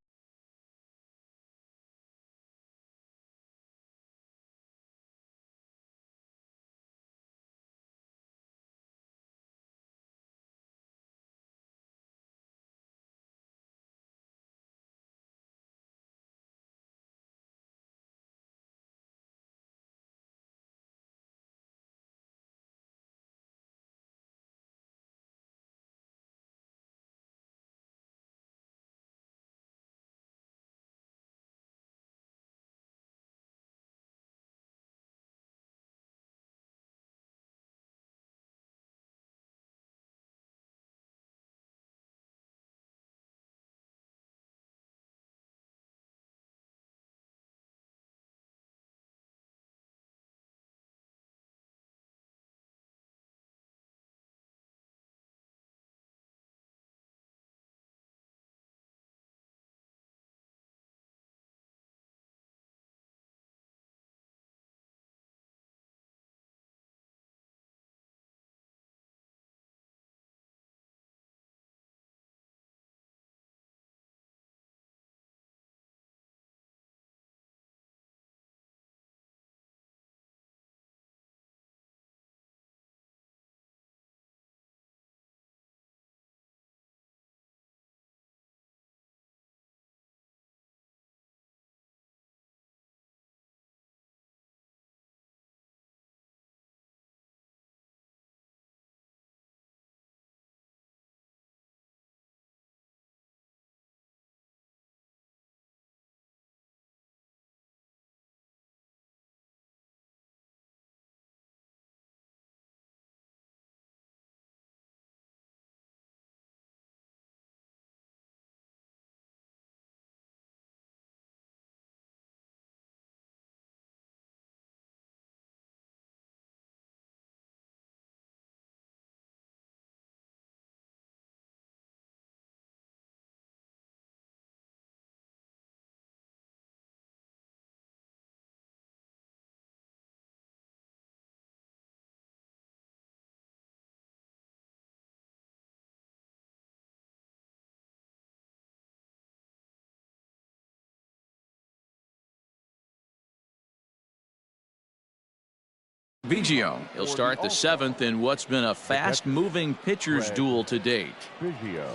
Speaker 1: Biggio. He'll start the seventh in what's been a fast-moving pitcher's duel to date.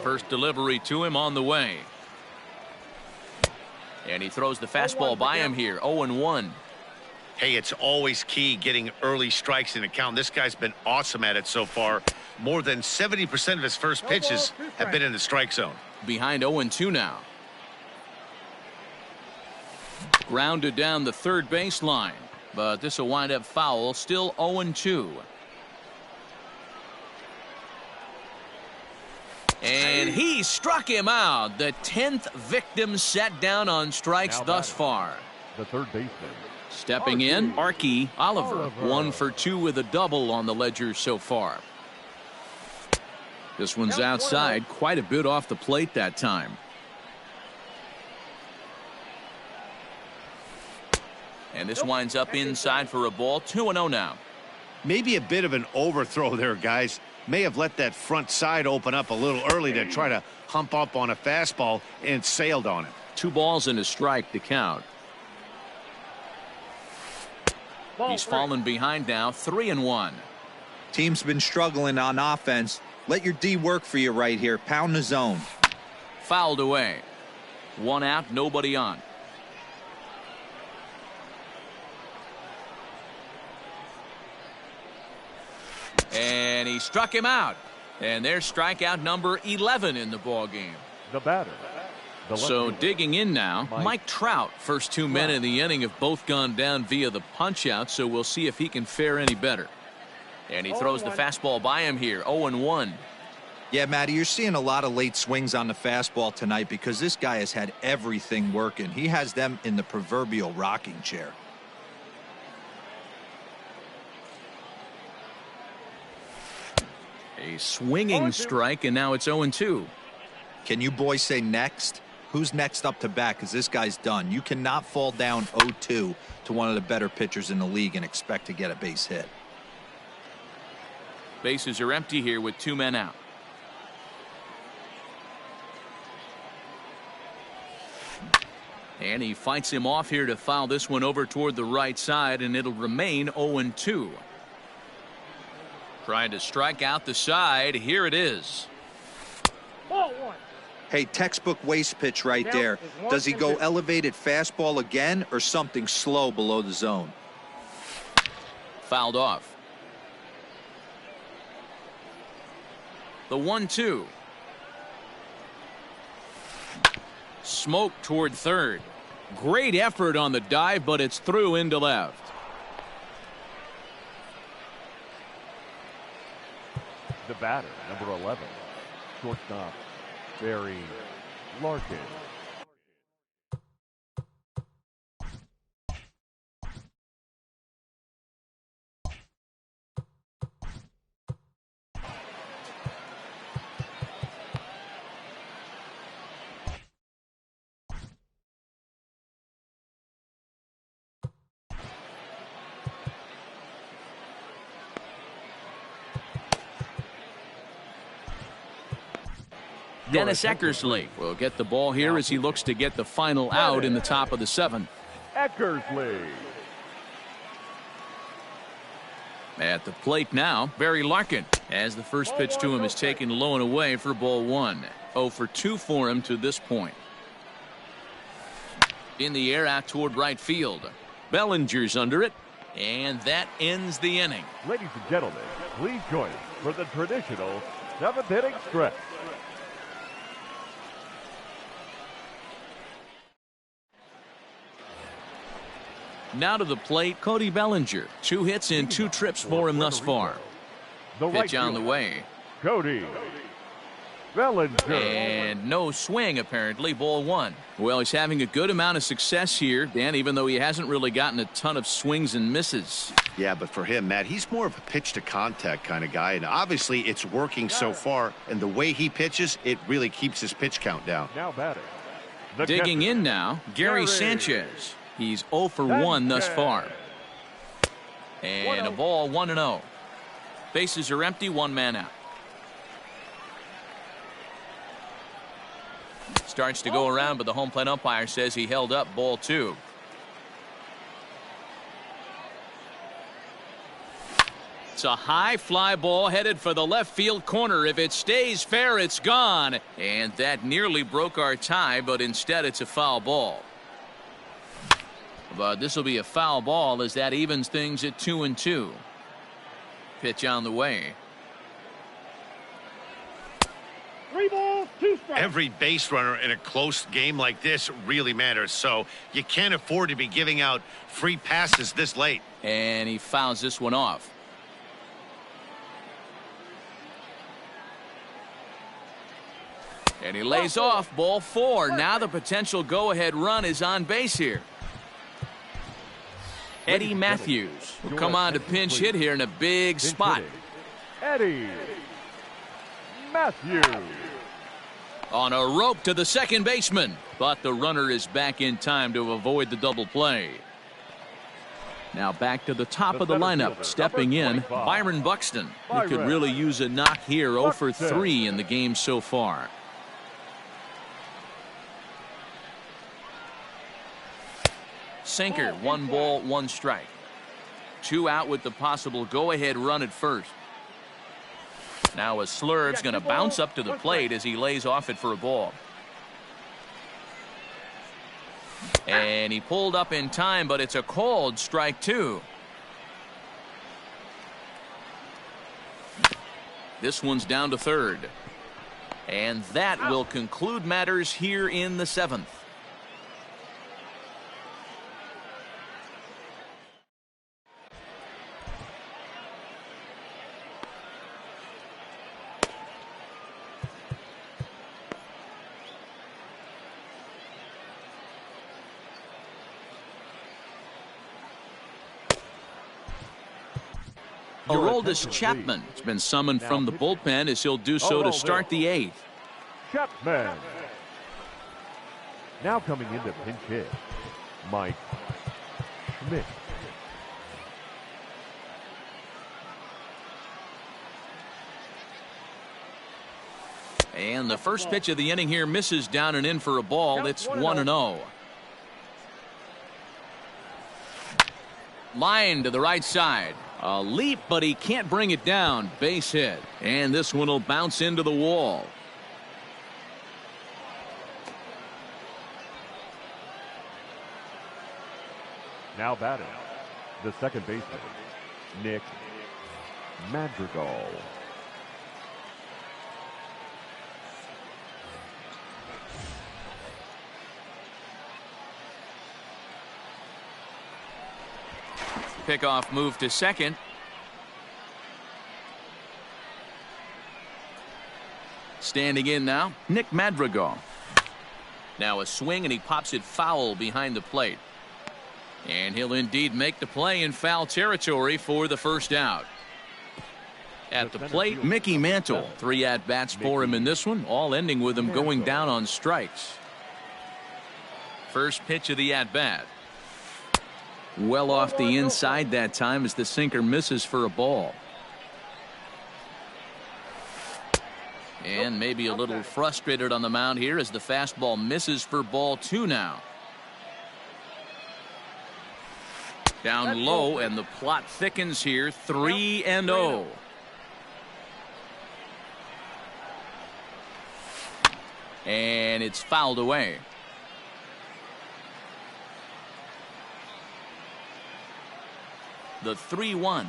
Speaker 1: First delivery to him on the way. And he throws the fastball by him here. 0-1.
Speaker 5: Hey, it's always key getting early strikes in a count. This guy's been awesome at it so far. More than 70% of his first pitches have been in the strike zone.
Speaker 1: Behind 0-2 now. Grounded down the third baseline. But this will wind up foul. Still 0-2. And he struck him out. The 10th victim set down on strikes thus far.
Speaker 2: The third baseman.
Speaker 1: Stepping in, Archie Oliver. 1 for 2 with a double on the ledger so far. This one's outside, quite a bit off the plate that time. And this winds up inside for a ball. 2-0 now.
Speaker 5: Maybe a bit of an overthrow there, guys. May have let that front side open up a little early to try to hump up on a fastball and sailed on it.
Speaker 1: 2 balls and a strike to count. He's fallen behind now. 3-1.
Speaker 4: Team's been struggling on offense. Let your D work for you right here. Pound the zone.
Speaker 1: Fouled away. 1 out, nobody on. And he struck him out. And there's strikeout number 11 in the ball game.
Speaker 2: The batter.
Speaker 1: So digging in now, Mike Trout. First 2 men in the inning have both gone down via the punch out, so we'll see if he can fare any better. And he throws the fastball by him here. 0-1.
Speaker 4: Yeah, Matty, you're seeing a lot of late swings on the fastball tonight because this guy has had everything working. He has them in the proverbial rocking chair.
Speaker 1: A swinging strike, and now it's 0-2.
Speaker 4: Can you boys say next? Who's next up to bat? Because this guy's done. You cannot fall down 0-2 to one of the better pitchers in the league and expect to get a base hit.
Speaker 1: Bases are empty here with 2 men out. And he fights him off here to foul this one over toward the right side, and it'll remain 0-2. Trying to strike out the side. Here it is.
Speaker 3: Ball 1.
Speaker 4: Hey, textbook waste pitch right there. Does he go elevated fastball again or something slow below the zone?
Speaker 1: Fouled off. The 1-2. Smoke toward third. Great effort on the dive, but it's through into left.
Speaker 2: The batter, number 11, shortstop, Barry Larkin.
Speaker 1: Dennis Eckersley will get the ball here as he looks to get the final out in the top of the 7th.
Speaker 2: Eckersley.
Speaker 1: At the plate now, Barry Larkin, as the first pitch to him is taken low and away for ball 1. 0 for 2 for him to this point. In the air out toward right field. Bellinger's under it, and that ends the inning.
Speaker 2: Ladies and gentlemen, please join us for the traditional 7th inning stretch.
Speaker 1: Now to the plate, Cody Bellinger. 2 hits and 2 trips for him thus far. Pitch on the way.
Speaker 2: Cody Bellinger.
Speaker 1: And no swing, apparently. Ball 1. Well, he's having a good amount of success here, Dan, even though he hasn't really gotten a ton of swings and misses.
Speaker 5: Yeah, but for him, Matt, he's more of a pitch to contact kind of guy, and obviously it's working so far, and the way he pitches, it really keeps his pitch count down.
Speaker 2: Now batting.
Speaker 1: Digging in now, Gary Sanchez. He's 0 for 1 thus far. And a ball, 1-0. Bases are empty, 1 man out. Starts to go around, but the home plate umpire says he held up. Ball 2. It's a high fly ball headed for the left field corner. If it stays fair, it's gone. And that nearly broke our tie, but instead it's a foul ball. But this will be a foul ball as that evens things at 2-2. Pitch on the way.
Speaker 3: 3 balls, 2 strikes.
Speaker 5: Every base runner in a close game like this really matters, so you can't afford to be giving out free passes this late.
Speaker 1: And he fouls this one off. And he lays off ball 4. Now the potential go-ahead run is on base here. Eddie Matthews will come on to pinch hit here in a big spot.
Speaker 2: Eddie Matthews.
Speaker 1: On a rope to the second baseman, but the runner is back in time to avoid the double play. Now back to the top of the lineup. Stepping in, Byron Buxton. He could really use a knock here. 0 for 3 in the game so far. Sinker, 1 ball, 1 strike. 2 out with the possible go-ahead run at first. Now a slurve's going to bounce up to the plate as he lays off it for a ball. And he pulled up in time, but it's a called strike 2. This one's down to third. And that will conclude matters here in the 7th. Aroldis Chapman has been summoned from the bullpen as he'll do so to start the 8th.
Speaker 2: Chapman. Now coming into pinch hit, Mike Schmidt.
Speaker 1: And the first pitch of the inning here misses down and in for a ball. It's 1-0. Line to the right side. A leap, but he can't bring it down. Base hit. And this one will bounce into the wall.
Speaker 2: Now batting, the second baseman, Nick Madrigal.
Speaker 1: Pickoff move to second. Standing in now, Nick Madrigal. Now a swing and he pops it foul behind the plate. And he'll indeed make the play in foul territory for the first out. At the plate, Mickey Mantle. 3 at-bats for him in this one, all ending with him going down on strikes. First pitch of the at-bat. Well off the inside that time as the sinker misses for a ball. And maybe a little frustrated on the mound here as the fastball misses for ball 2 now. Down low and the plot thickens here. 3-0. And it's fouled away. The 3-1.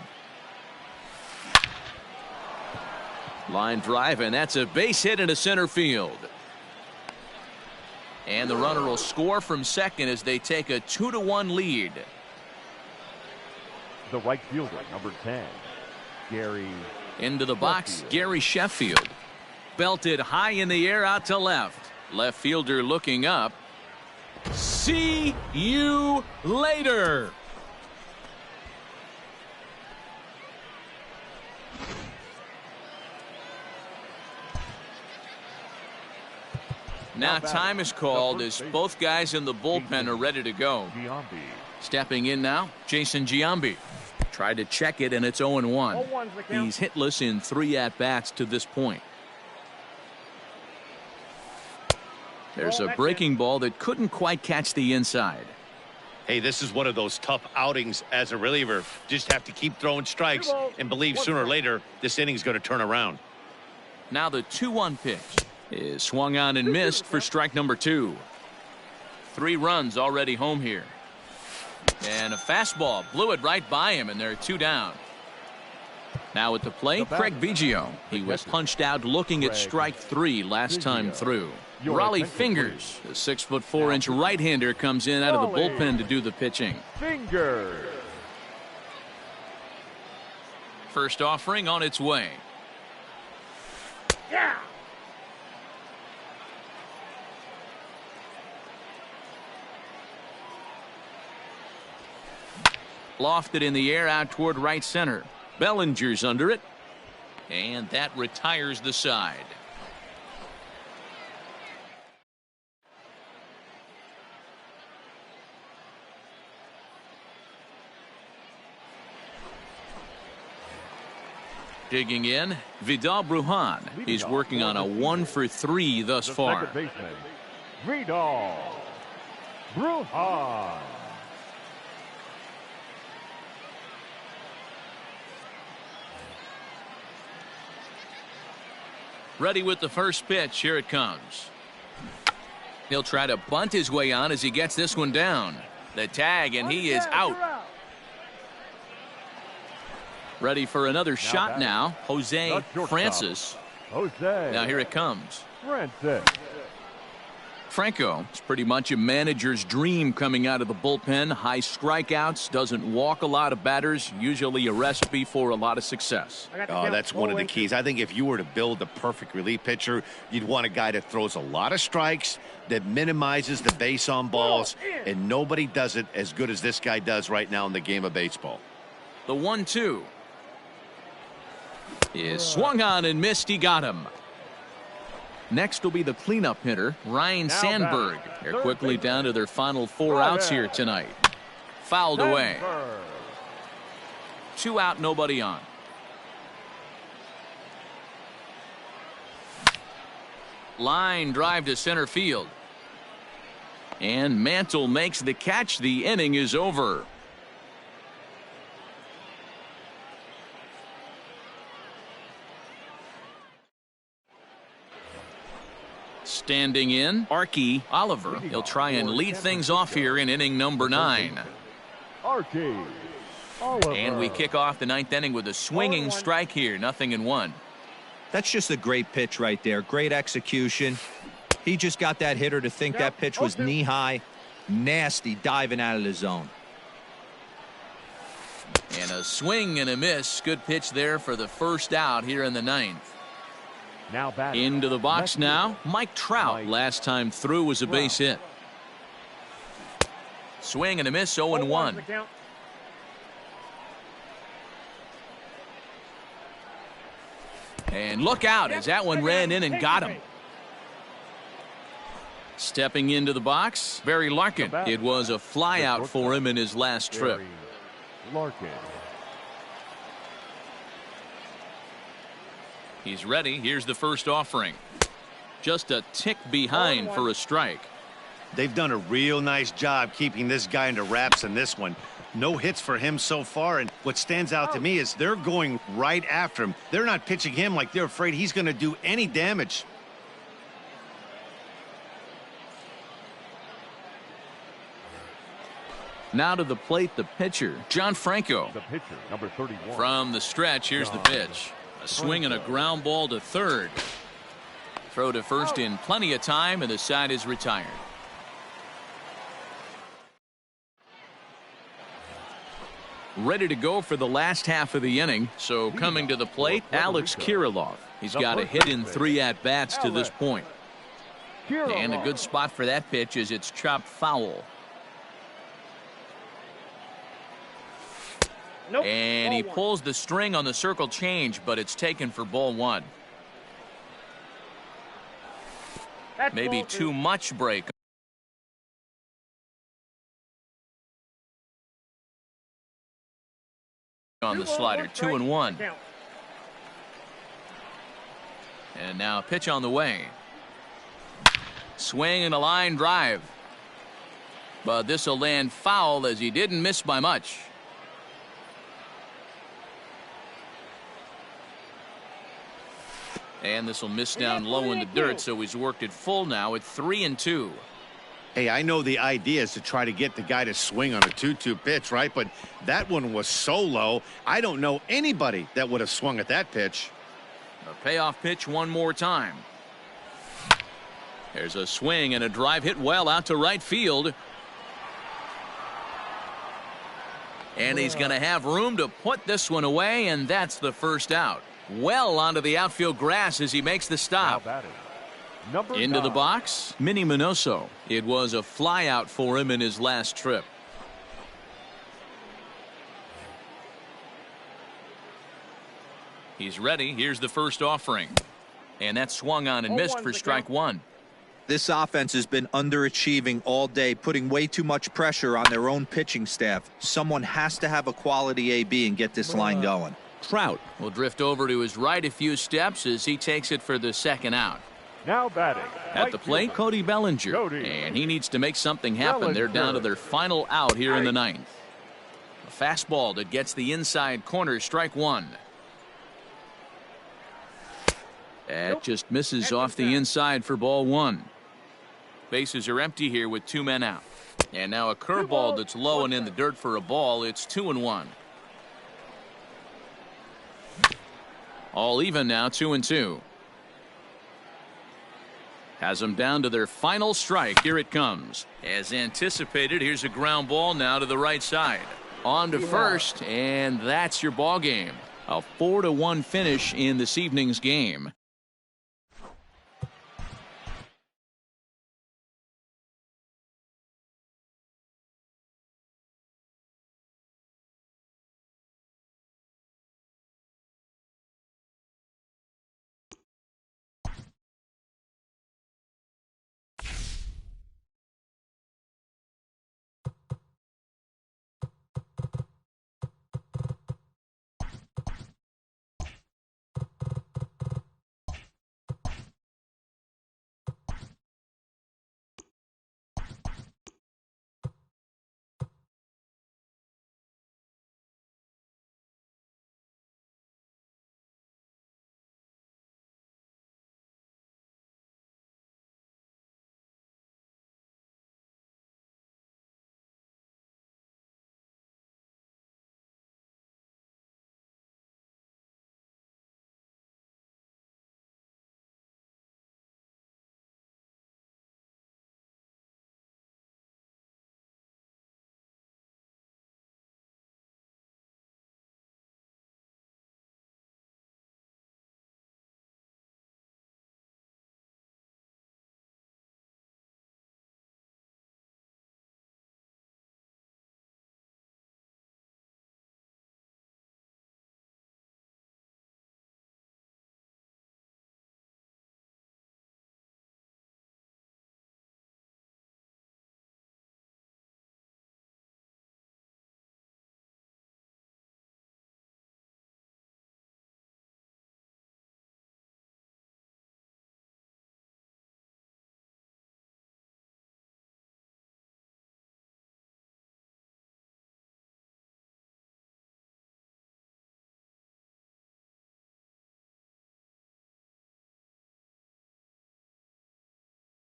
Speaker 1: Line drive, and that's a base hit into center field. And the runner will score from second as they take a 2-1 lead.
Speaker 2: The right fielder, number 10, Gary.
Speaker 1: Into the box, Gary Sheffield. Belted high in the air out to left. Left fielder looking up. See you later. Now time is called as both guys in the bullpen are ready to go. Stepping in now, Jason Giambi. Tried to check it, and it's 0-1. He's hitless in 3 at-bats to this point. There's a breaking ball that couldn't quite catch the inside.
Speaker 5: Hey, this is one of those tough outings as a reliever. Just have to keep throwing strikes and believe sooner or later this inning's going to turn around.
Speaker 1: Now the 2-1 pitch is swung on and missed for strike number 2. 3 runs already home here. And a fastball blew it right by him, and they're 2 down. Now at the plate, Craig Biggio. He was punched out looking at strike 3 last time through. Raleigh Fingers, the 6'4" right-hander, comes in out of the bullpen to do the pitching.
Speaker 2: Fingers.
Speaker 1: First offering on its way.
Speaker 3: Yeah.
Speaker 1: Lofted in the air out toward right center. Bellinger's under it. And that retires the side. Digging in, Vidal Brujan. He's working on a 1 for 3 thus far.
Speaker 2: Second baseman, Vidal Brujan.
Speaker 1: Ready with the first pitch. Here it comes. He'll try to bunt his way on as he gets this one down. The tag, and he is out. Ready for another shot now. Jose Francis.
Speaker 2: Jose.
Speaker 1: Now here it comes.
Speaker 2: Francis.
Speaker 1: Franco, it's pretty much a manager's dream coming out of the bullpen. High strikeouts, doesn't walk a lot of batters, usually a recipe for a lot of success.
Speaker 5: Oh, that's one of the keys. I think if you were to build the perfect relief pitcher, you'd want a guy that throws a lot of strikes, that minimizes the base on balls, and nobody does it as good as this guy does right now in the game of baseball.
Speaker 1: The 1-2 is swung on and missed. He got him. Next will be the cleanup hitter, Ryan Sandberg. They're quickly down to their final 4 outs here tonight. Fouled away. 2 out, nobody on. Line drive to center field. And Mantle makes the catch. The inning is over. Standing in, Archie Oliver. He'll try and lead things off here in inning number 9.
Speaker 2: Archie Oliver.
Speaker 1: And we kick off the 9th inning with a swinging strike here. 0-1.
Speaker 4: That's just a great pitch right there. Great execution. He just got that hitter to think that pitch was knee-high. Nasty diving out of the zone.
Speaker 1: And a swing and a miss. Good pitch there for the first out here in the 9th.
Speaker 2: Now back
Speaker 1: into the box now, Mike Trout. Last time through was a base hit. Swing and a miss. 0-1. And look out as that one ran in and got him. Stepping into the box, Barry Larkin. It was a fly out for him in his last trip.
Speaker 2: Larkin.
Speaker 1: He's ready. Here's the first offering. Just a tick behind for a strike.
Speaker 5: They've done a real nice job keeping this guy under wraps in this one. No hits for him so far, and what stands out to me is they're going right after him. They're not pitching him like they're afraid he's going to do any damage.
Speaker 1: Now to the plate, the pitcher, John Franco.
Speaker 2: The pitcher, number 31.
Speaker 1: From the stretch, here's the pitch. A swing and a ground ball to third. Throw to first in plenty of time, and the side is retired. Ready to go for the last half of the inning. So coming to the plate, Alex Kirilloff. He's got a hit in 3 at-bats to this point. And a good spot for that pitch is it's chopped foul.
Speaker 3: Nope.
Speaker 1: And he pulls the string on the circle change, but it's taken for ball 1.
Speaker 3: That's
Speaker 1: Maybe
Speaker 3: ball 2.
Speaker 1: too much break on the slider. 2-1. And now a pitch on the way. Swing and a line drive. But this will land foul as he didn't miss by much. And this will miss down low in the dirt, so he's worked it full now at 3-2.
Speaker 5: Hey, I know the idea is to try to get the guy to swing on a 2-2 pitch, right? But that one was so low, I don't know anybody that would have swung at that pitch.
Speaker 1: A payoff pitch one more time. There's a swing and a drive hit well out to right field. And he's going to have room to put this one away, and that's the first out. Well onto the outfield grass as he makes the stop. Into the box, Minnie Minoso. It was a fly out for him in his last trip. He's ready. Here's the first offering. And that swung on and missed for strike one.
Speaker 4: This offense has been underachieving all day, putting way too much pressure on their own pitching staff. Someone has to have a quality AB and get this line going.
Speaker 6: Trout
Speaker 1: will drift over to his right a few steps as he takes it for the second out.
Speaker 2: Now batting.
Speaker 1: At the plate, Cody Bellinger. And he needs to make something happen. They're down to their final out here in the ninth. A fastball that gets the inside corner, strike one. That just misses off the inside for ball one. Bases are empty here with 2 men out. And now a curveball that's low and in the dirt for a ball. It's 2-1. All even now, 2-2. Has them down to their final strike. Here it comes. As anticipated, here's a ground ball now to the right side. On to first, and that's your ball game. A 4-1 finish in this evening's game.